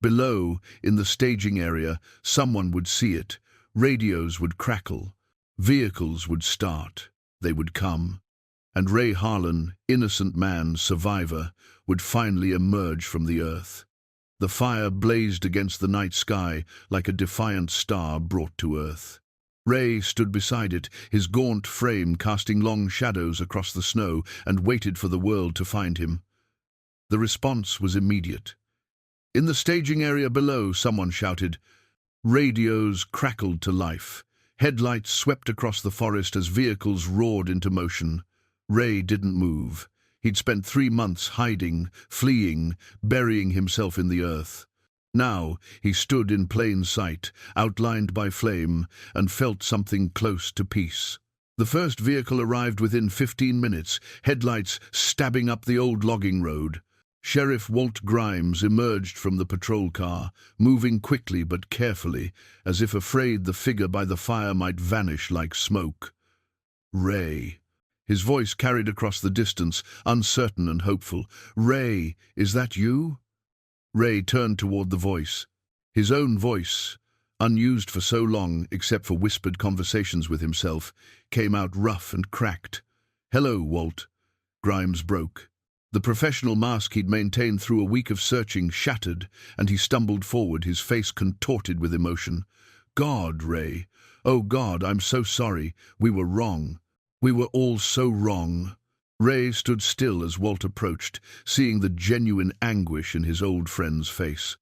Below, in the staging area, someone would see it. Radios would crackle. Vehicles would start. They would come. And Ray Harlan, innocent man, survivor, would finally emerge from the earth. The fire blazed against the night sky like a defiant star brought to earth. Ray stood beside it, his gaunt frame casting long shadows across the snow, and waited for the world to find him. The response was immediate. In the staging area below, someone shouted. Radios crackled to life. Headlights swept across the forest as vehicles roared into motion. Ray didn't move. He'd spent 3 months hiding, fleeing, burying himself in the earth. Now he stood in plain sight, outlined by flame, and felt something close to peace. The first vehicle arrived within 15 minutes, headlights stabbing up the old logging road. Sheriff Walt Grimes emerged from the patrol car, moving quickly but carefully, as if afraid the figure by the fire might vanish like smoke. "Ray." His voice carried across the distance, uncertain and hopeful. "Ray, is that you?" Ray turned toward the voice. His own voice, unused for so long except for whispered conversations with himself, came out rough and cracked. "Hello, Walt." Grimes broke. The professional mask he'd maintained through a week of searching shattered, and he stumbled forward, his face contorted with emotion. "God, Ray. Oh, God, I'm so sorry. We were wrong. We were all so wrong." Ray stood still as Walt approached, seeing the genuine anguish in his old friend's face.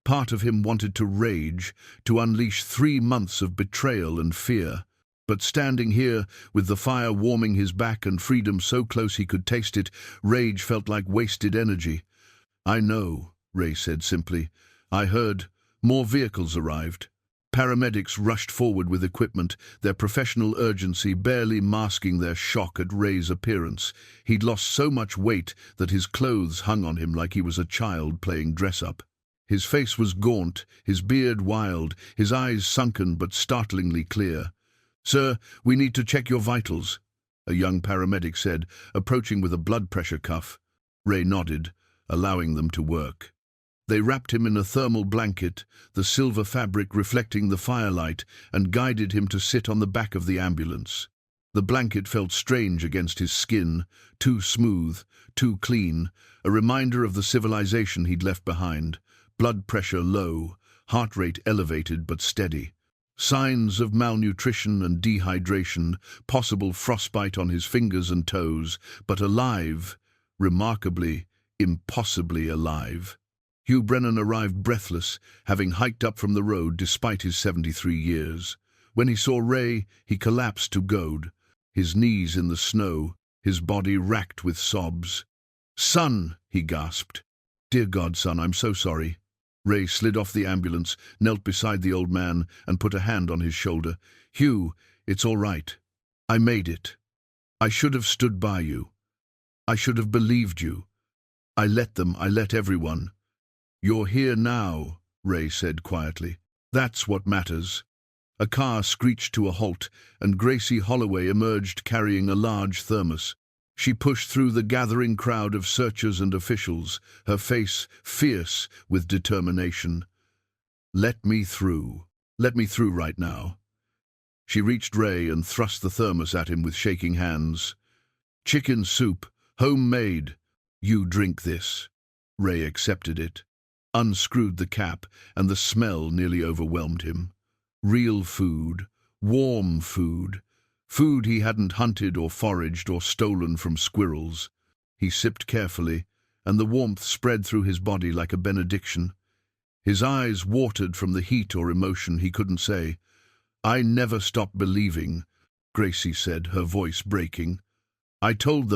Part of him wanted to rage, to unleash 3 months of betrayal and fear. But standing here, with the fire warming his back and freedom so close he could taste it, rage felt like wasted energy. "I know," Ray said simply. "I heard. More vehicles arrived." Paramedics rushed forward with equipment, their professional urgency barely masking their shock at Ray's appearance. He'd lost so much weight that his clothes hung on him like he was a child playing dress-up. His face was gaunt, his beard wild, his eyes sunken but startlingly clear. "Sir, we need to check your vitals," a young paramedic said, approaching with a blood pressure cuff. Ray nodded, allowing them to work. They wrapped him in a thermal blanket, the silver fabric reflecting the firelight, and guided him to sit on the back of the ambulance. The blanket felt strange against his skin, too smooth, too clean, a reminder of the civilization he'd left behind. Blood pressure low, heart rate elevated but steady. Signs of malnutrition and dehydration, possible frostbite on his fingers and toes, but alive, remarkably, impossibly alive. Hugh Brennan arrived breathless, having hiked up from the road despite his 73 years. When he saw Ray, he collapsed to goad, his knees in the snow, his body racked with sobs. "Son," he gasped. "Dear God, son, I'm so sorry." Ray slid off the ambulance, knelt beside the old man, and put a hand on his shoulder. "Hugh, it's all right. I made it. I should have stood by you. I should have believed you. I let everyone. You're here now," Ray said quietly. "That's what matters." A car screeched to a halt, and Gracie Holloway emerged carrying a large thermos. She pushed through the gathering crowd of searchers and officials, her face fierce with determination. "Let me through. Let me through right now." She reached Ray and thrust the thermos at him with shaking hands. "Chicken soup, homemade. You drink this." Ray accepted it, unscrewed the cap, and the smell nearly overwhelmed him. Real food, warm food, food he hadn't hunted or foraged or stolen from squirrels. He sipped carefully, and the warmth spread through his body like a benediction. His eyes watered from the heat or emotion he couldn't say. "I never stopped believing," Gracie said, her voice breaking. I told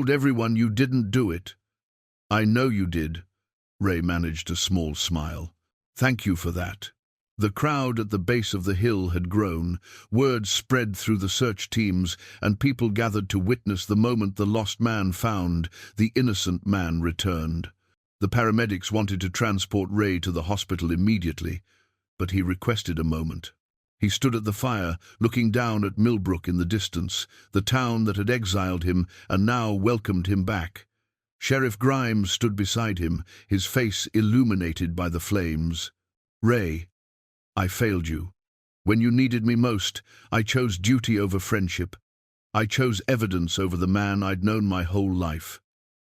everyone you didn't do it." "I know you did." Ray managed a small smile. "Thank you for that." The crowd at the base of the hill had grown. Word spread through the search teams, and people gathered to witness the moment the lost man found, the innocent man returned. The paramedics wanted to transport Ray to the hospital immediately, but he requested a moment. He stood at the fire, looking down at Millbrook in the distance, the town that had exiled him and now welcomed him back. Sheriff Grimes stood beside him, his face illuminated by the flames. "Ray, I failed you. When you needed me most, I chose duty over friendship. I chose evidence over the man I'd known my whole life."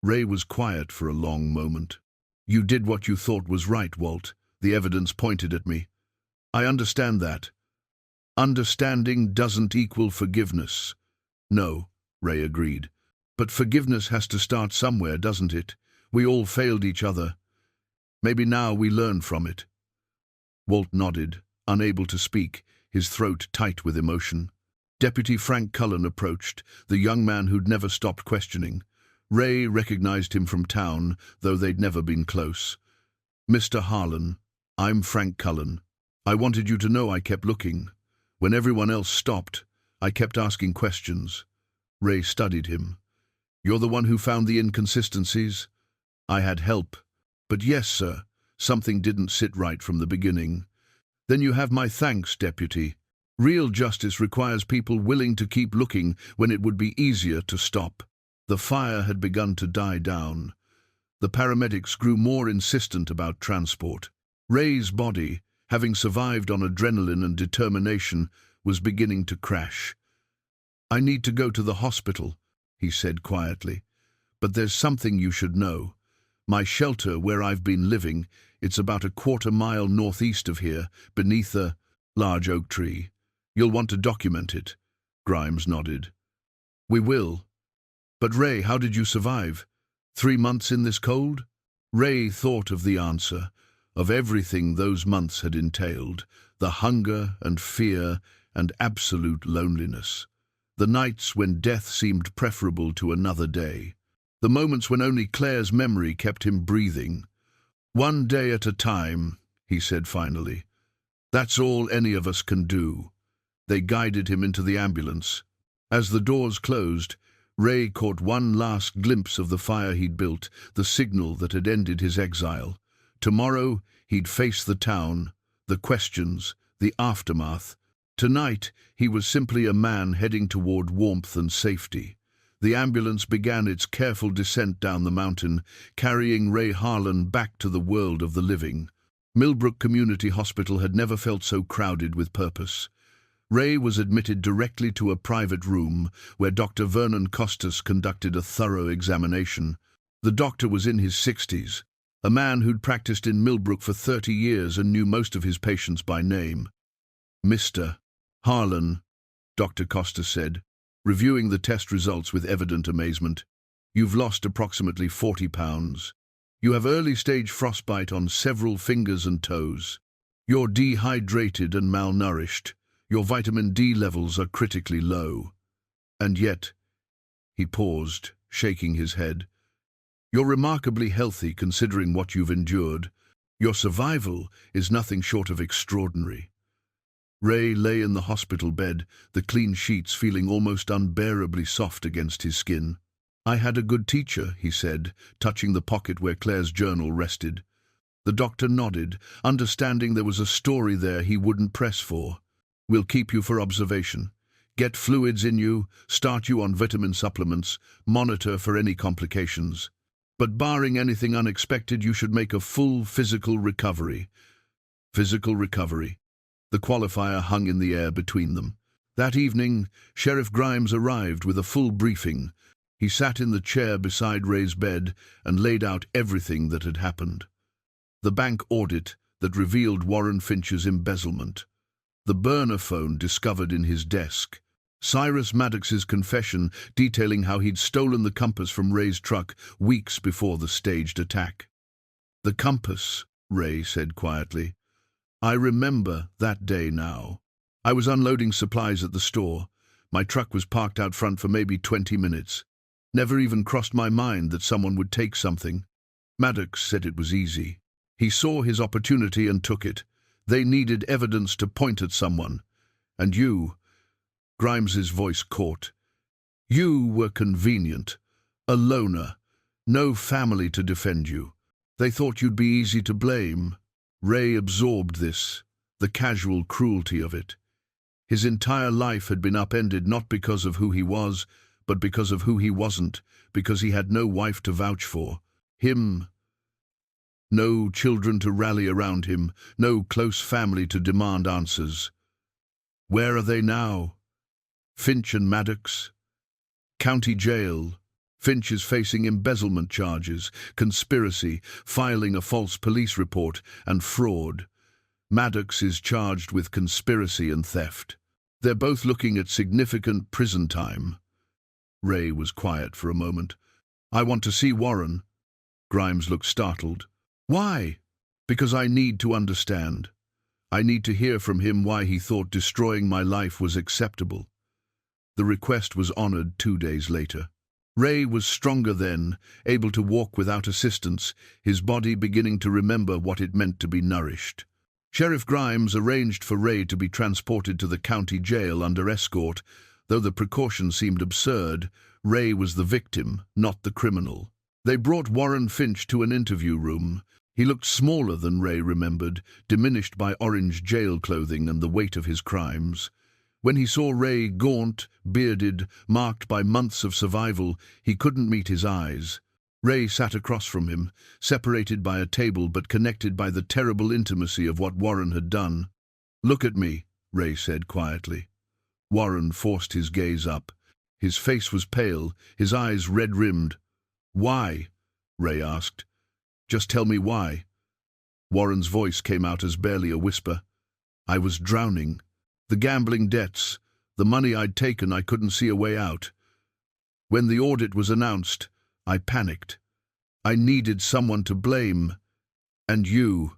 Ray was quiet for a long moment. "You did what you thought was right, Walt. The evidence pointed at me. I understand that. Understanding doesn't equal forgiveness." "No," Ray agreed. "But forgiveness has to start somewhere, doesn't it? We all failed each other. Maybe now we learn from it." Walt nodded, unable to speak, his throat tight with emotion. Deputy Frank Cullen approached, the young man who'd never stopped questioning. Ray recognized him from town, though they'd never been close. "Mr. Harlan, I'm Frank Cullen. I wanted you to know I kept looking. When everyone else stopped, I kept asking questions." Ray studied him. "You're the one who found the inconsistencies?" "I had help. But yes, sir, something didn't sit right from the beginning." "Then you have my thanks, Deputy. Real justice requires people willing to keep looking when it would be easier to stop." The fire had begun to die down. The paramedics grew more insistent about transport. Ray's body, having survived on adrenaline and determination, was beginning to crash. "I need to go to the hospital," he said quietly. "But there's something you should know. My shelter, where I've been living, it's about a quarter-mile northeast of here, beneath a large oak tree. You'll want to document it." Grimes nodded. "We will. But Ray, how did you survive? 3 months in this cold?" Ray thought of the answer, of everything those months had entailed, the hunger and fear and absolute loneliness. The nights when death seemed preferable to another day. The moments when only Claire's memory kept him breathing. "One day at a time," he said finally. "That's all any of us can do." They guided him into the ambulance. As the doors closed, Ray caught one last glimpse of the fire he'd built, the signal that had ended his exile. Tomorrow, he'd face the town, the questions, the aftermath. Tonight, he was simply a man heading toward warmth and safety. The ambulance began its careful descent down the mountain, carrying Ray Harlan back to the world of the living. Millbrook Community Hospital had never felt so crowded with purpose. Ray was admitted directly to a private room where Dr. Vernon Costas conducted a thorough examination. The doctor was in his 60s, a man who'd practiced in Millbrook for 30 years and knew most of his patients by name. "Mr. Harlan," Dr. Costas said, reviewing the test results with evident amazement, "you've lost approximately 40 pounds. You have early-stage frostbite on several fingers and toes. You're dehydrated and malnourished. Your vitamin D levels are critically low. And yet," he paused, shaking his head, "you're remarkably healthy considering what you've endured. Your survival is nothing short of extraordinary." Ray lay in the hospital bed, the clean sheets feeling almost unbearably soft against his skin. "I had a good teacher," he said, touching the pocket where Claire's journal rested. The doctor nodded, understanding there was a story there he wouldn't press for. "We'll keep you for observation. Get fluids in you, start you on vitamin supplements, monitor for any complications. But barring anything unexpected, you should make a full physical recovery." Physical recovery. The qualifier hung in the air between them. That evening, Sheriff Grimes arrived with a full briefing. He sat in the chair beside Ray's bed and laid out everything that had happened. The bank audit that revealed Warren Finch's embezzlement. The burner phone discovered in his desk. Cyrus Maddox's confession detailing how he'd stolen the compass from Ray's truck weeks before the staged attack. "The compass," Ray said quietly. "I remember that day now. I was unloading supplies at the store. My truck was parked out front for maybe 20 minutes. Never even crossed my mind that someone would take something. Maddox said it was easy. He saw his opportunity and took it. They needed evidence to point at someone. And you," Grimes's voice caught, "you were convenient, a loner, no family to defend you. They thought you'd be easy to blame." Ray absorbed this, the casual cruelty of it. His entire life had been upended not because of who he was, but because of who he wasn't, because he had no wife to vouch for him, no children to rally around him, no close family to demand answers. Where are they now? Finch and Maddox? County jail. Finch is facing embezzlement charges, conspiracy, filing a false police report, and fraud. Maddox is charged with conspiracy and theft. They're both looking at significant prison time. Ray was quiet for a moment. "I want to see Warren." Grimes looked startled. "Why?" "Because I need to understand. I need to hear from him why he thought destroying my life was acceptable." The request was honored 2 days later. Ray was stronger then, able to walk without assistance, his body beginning to remember what it meant to be nourished. Sheriff Grimes arranged for Ray to be transported to the county jail under escort. Though the precaution seemed absurd, Ray was the victim, not the criminal. They brought Warren Finch to an interview room. He looked smaller than Ray remembered, diminished by orange jail clothing and the weight of his crimes. When he saw Ray, gaunt, bearded, marked by months of survival, he couldn't meet his eyes. Ray sat across from him, separated by a table but connected by the terrible intimacy of what Warren had done. "Look at me," Ray said quietly. Warren forced his gaze up. His face was pale, his eyes red-rimmed. "Why?" Ray asked. "Just tell me why." Warren's voice came out as barely a whisper. "I was drowning. The gambling debts, the money I'd taken, I couldn't see a way out. When the audit was announced, I panicked. I needed someone to blame. And you."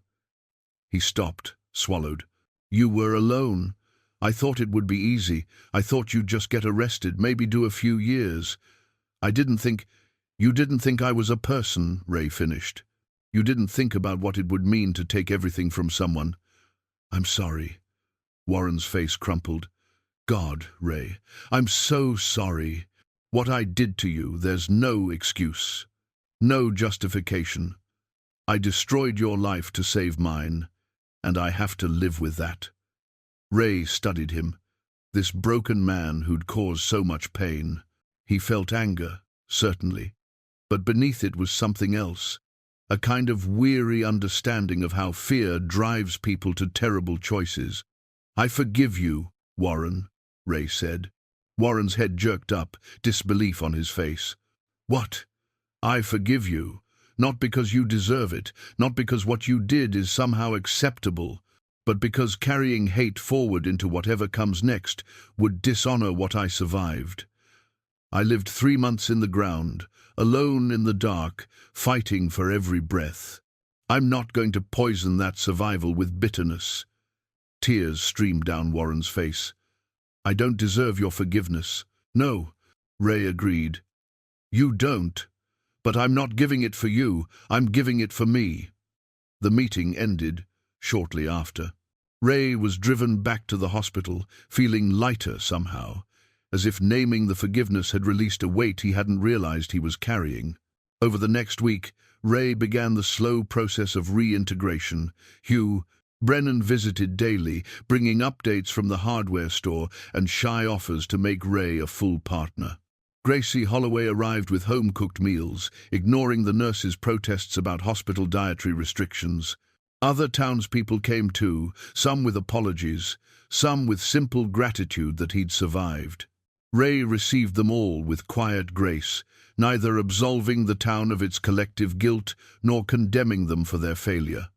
He stopped, swallowed. "You were alone. I thought it would be easy. I thought you'd just get arrested, maybe do a few years. You didn't think I was a person," Ray finished. "You didn't think about what it would mean to take everything from someone." "I'm sorry." Warren's face crumpled. "God, Ray, I'm so sorry. What I did to you, there's no excuse. No justification. I destroyed your life to save mine, and I have to live with that." Ray studied him, this broken man who'd caused so much pain. He felt anger, certainly, but beneath it was something else, a kind of weary understanding of how fear drives people to terrible choices. "I forgive you, Warren," Ray said. Warren's head jerked up, disbelief on his face. "What? I forgive you? Not because you deserve it, not because what you did is somehow acceptable, but because carrying hate forward into whatever comes next would dishonor what I survived. I lived 3 months in the ground, alone in the dark, fighting for every breath. I'm not going to poison that survival with bitterness." Tears streamed down Warren's face. "I don't deserve your forgiveness." "No," Ray agreed. "You don't. But I'm not giving it for you, I'm giving it for me." The meeting ended shortly after. Ray was driven back to the hospital, feeling lighter somehow, as if naming the forgiveness had released a weight he hadn't realized he was carrying. Over the next week, Ray began the slow process of reintegration. Hugh, Brennan visited daily, bringing updates from the hardware store and shy offers to make Ray a full partner. Gracie Holloway arrived with home-cooked meals, ignoring the nurses' protests about hospital dietary restrictions. Other townspeople came too, some with apologies, some with simple gratitude that he'd survived. Ray received them all with quiet grace, neither absolving the town of its collective guilt nor condemning them for their failure.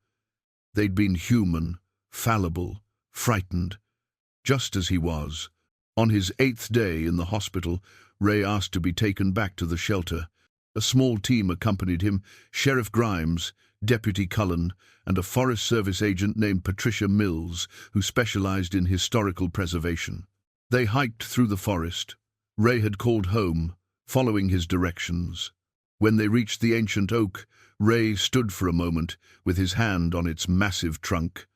They'd been human, fallible, frightened, just as he was. On his 8th day in the hospital, Ray asked to be taken back to the shelter. A small team accompanied him: Sheriff Grimes, Deputy Cullen, and a Forest Service agent named Patricia Mills, who specialized in historical preservation. They hiked through the forest. Ray had called home, following his directions. When they reached the ancient oak, Ray stood for a moment, with his hand on its massive trunk.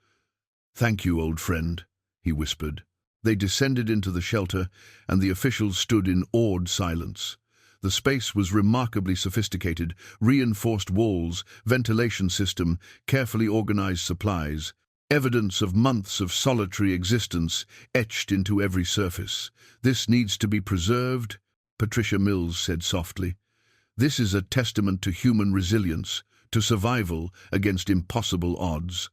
"Thank you, old friend," he whispered. They descended into the shelter, and the officials stood in awed silence. The space was remarkably sophisticated: reinforced walls, ventilation system, carefully organized supplies, evidence of months of solitary existence etched into every surface. "This needs to be preserved," Patricia Mills said softly. "This is a testament to human resilience, to survival against impossible odds."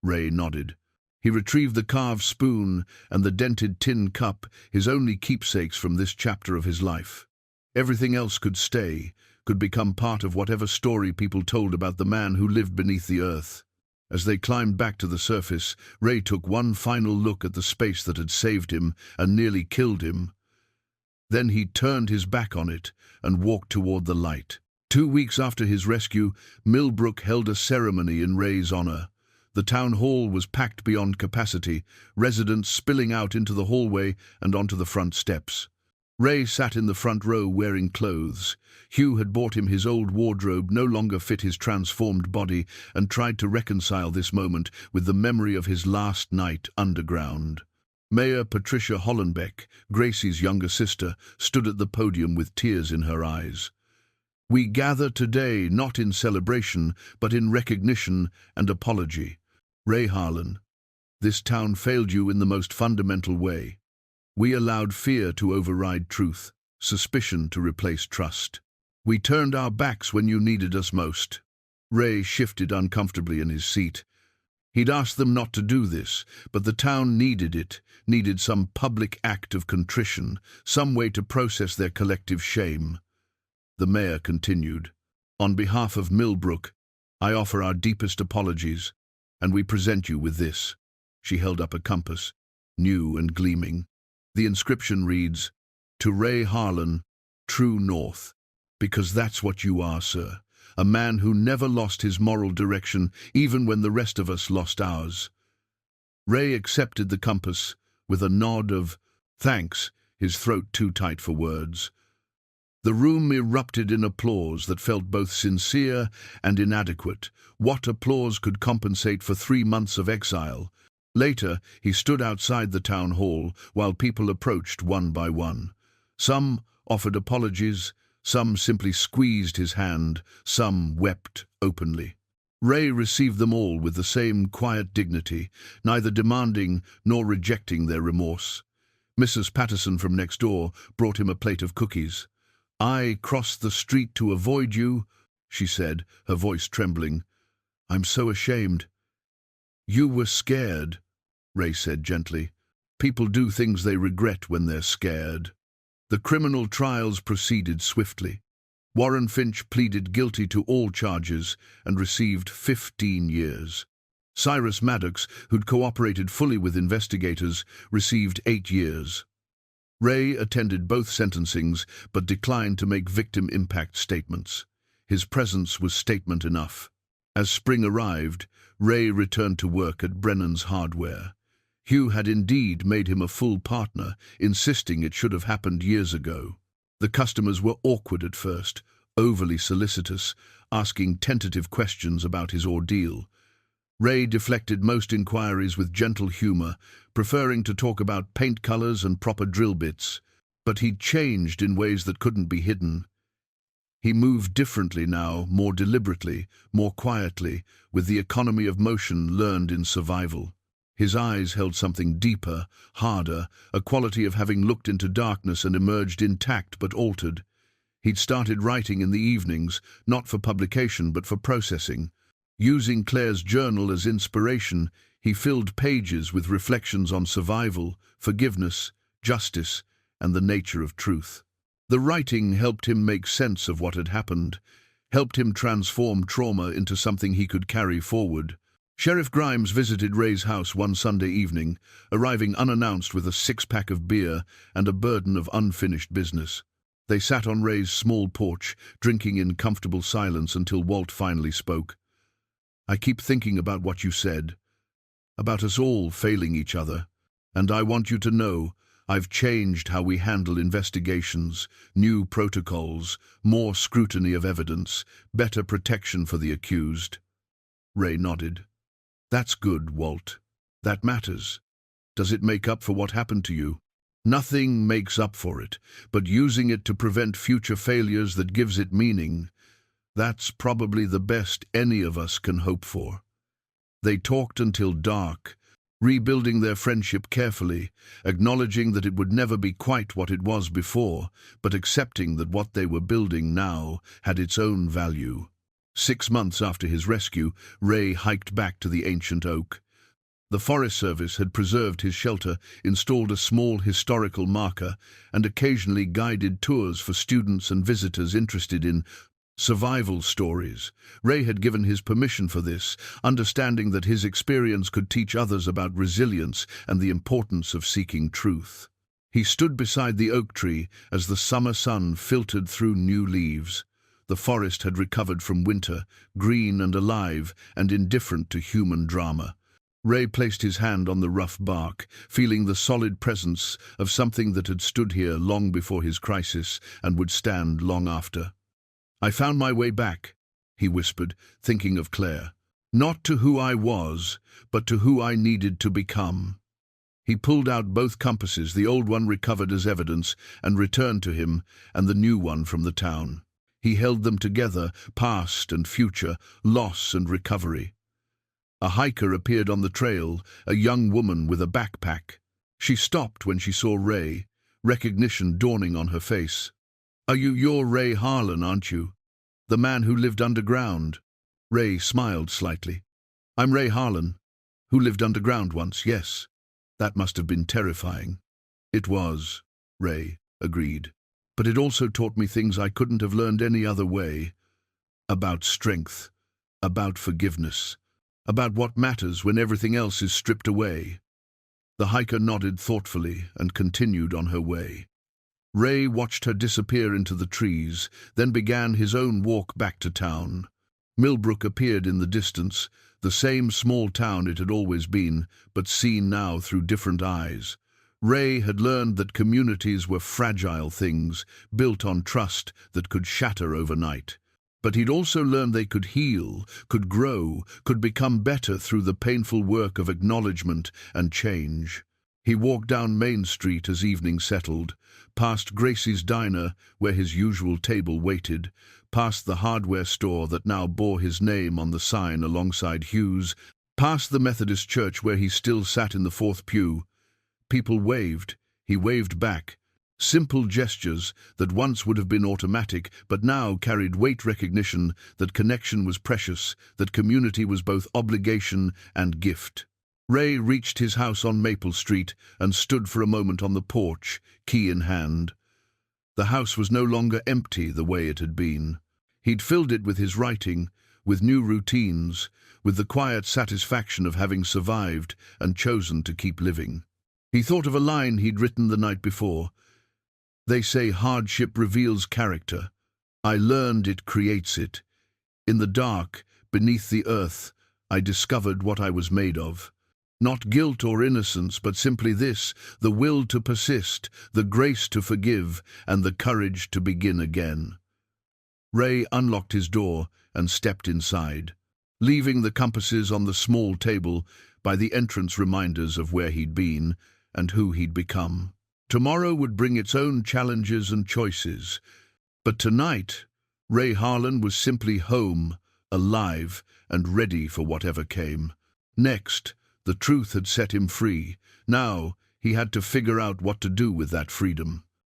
Ray nodded. He retrieved the carved spoon and the dented tin cup, his only keepsakes from this chapter of his life. Everything else could stay, could become part of whatever story people told about the man who lived beneath the earth. As they climbed back to the surface, Ray took one final look at the space that had saved him and nearly killed him. Then he turned his back on it and walked toward the light. 2 weeks after his rescue, Millbrook held a ceremony in Ray's honor. The town hall was packed beyond capacity, residents spilling out into the hallway and onto the front steps. Ray sat in the front row wearing clothes. Hugh had bought him his old wardrobe, no longer fit his transformed body, and tried to reconcile this moment with the memory of his last night underground. Mayor Patricia Hollenbeck, Gracie's younger sister, stood at the podium with tears in her eyes. "We gather today not in celebration, but in recognition and apology. Ray Harlan, this town failed you in the most fundamental way. We allowed fear to override truth, suspicion to replace trust. We turned our backs when you needed us most." Ray shifted uncomfortably in his seat. He'd asked them not to do this, but the town needed it, needed some public act of contrition, some way to process their collective shame. The mayor continued, "On behalf of Millbrook, I offer our deepest apologies, and we present you with this." She held up a compass, new and gleaming. The inscription reads, "To Ray Harlan, true north," because that's what you are, sir. A man who never lost his moral direction, even when the rest of us lost ours. Ray accepted the compass with a nod of thanks, his throat too tight for words. The room erupted in applause that felt both sincere and inadequate. What applause could compensate for 3 months of exile? Later, he stood outside the town hall while people approached one by one. Some offered apologies, some simply squeezed his hand, some wept openly. Ray received them all with the same quiet dignity, neither demanding nor rejecting their remorse. Mrs. Patterson from next door brought him a plate of cookies. "I crossed the street to avoid you," she said, her voice trembling. "I'm so ashamed." "You were scared," Ray said gently. "People do things they regret when they're scared." The criminal trials proceeded swiftly. Warren Finch pleaded guilty to all charges and received 15 years. Cyrus Maddox, who'd cooperated fully with investigators, received 8 years. Ray attended both sentencings but declined to make victim impact statements. His presence was statement enough. As spring arrived, Ray returned to work at Brennan's Hardware. Hugh had indeed made him a full partner, insisting it should have happened years ago. The customers were awkward at first, overly solicitous, asking tentative questions about his ordeal. Ray deflected most inquiries with gentle humor, preferring to talk about paint colors and proper drill bits, but he'd changed in ways that couldn't be hidden. He moved differently now, more deliberately, more quietly, with the economy of motion learned in survival. His eyes held something deeper, harder, a quality of having looked into darkness and emerged intact but altered. He'd started writing in the evenings, not for publication but for processing. Using Claire's journal as inspiration, he filled pages with reflections on survival, forgiveness, justice, and the nature of truth. The writing helped him make sense of what had happened, helped him transform trauma into something he could carry forward. Sheriff Grimes visited Ray's house one Sunday evening, arriving unannounced with a six-pack of beer and a burden of unfinished business. They sat on Ray's small porch, drinking in comfortable silence until Walt finally spoke. "I keep thinking about what you said, about us all failing each other, and I want you to know I've changed how we handle investigations, new protocols, more scrutiny of evidence, better protection for the accused." Ray nodded. "That's good, Walt. That matters. Does it make up for what happened to you?" "Nothing makes up for it, but using it to prevent future failures that gives it meaning, that's probably the best any of us can hope for." They talked until dark, rebuilding their friendship carefully, acknowledging that it would never be quite what it was before, but accepting that what they were building now had its own value. 6 months after his rescue, Ray hiked back to the ancient oak. The Forest Service had preserved his shelter, installed a small historical marker, and occasionally guided tours for students and visitors interested in survival stories. Ray had given his permission for this, understanding that his experience could teach others about resilience and the importance of seeking truth. He stood beside the oak tree as the summer sun filtered through new leaves. The forest had recovered from winter, green and alive and indifferent to human drama. Ray placed his hand on the rough bark, feeling the solid presence of something that had stood here long before his crisis and would stand long after. "I found my way back," he whispered, thinking of Claire. "Not to who I was, but to who I needed to become." He pulled out both compasses, the old one recovered as evidence and returned to him, and the new one from the town. He held them together, past and future, loss and recovery. A hiker appeared on the trail, a young woman with a backpack. She stopped when she saw Ray, recognition dawning on her face. You're Ray Harlan, aren't you? The man who lived underground." Ray smiled slightly. "I'm Ray Harlan, who lived underground once, yes. That must have been terrifying." "It was," Ray agreed. "But it also taught me things I couldn't have learned any other way. About strength, about forgiveness, about what matters when everything else is stripped away." The hiker nodded thoughtfully and continued on her way. Ray watched her disappear into the trees, then began his own walk back to town. Millbrook appeared in the distance, the same small town it had always been, but seen now through different eyes. Ray had learned that communities were fragile things, built on trust that could shatter overnight. But he'd also learned they could heal, could grow, could become better through the painful work of acknowledgement and change. He walked down Main Street as evening settled, past Gracie's diner, where his usual table waited, past the hardware store that now bore his name on the sign alongside Hugh's, past the Methodist church where he still sat in the fourth pew. People waved. He waved back. Simple gestures that once would have been automatic, but now carried weight recognition that connection was precious, that community was both obligation and gift. Ray reached his house on Maple Street and stood for a moment on the porch, key in hand. The house was no longer empty the way it had been. He'd filled it with his writing, with new routines, with the quiet satisfaction of having survived and chosen to keep living. He thought of a line he'd written the night before. "They say hardship reveals character. I learned it creates it. In the dark, beneath the earth, I discovered what I was made of. Not guilt or innocence, but simply this, the will to persist, the grace to forgive, and the courage to begin again." Ray unlocked his door and stepped inside, leaving the compasses on the small table by the entrance reminders of where he'd been and who he'd become. Tomorrow would bring its own challenges and choices, but tonight Ray Harlan was simply home, alive, and ready for whatever came. Next, the truth had set him free. Now, he had to figure out what to do with that freedom.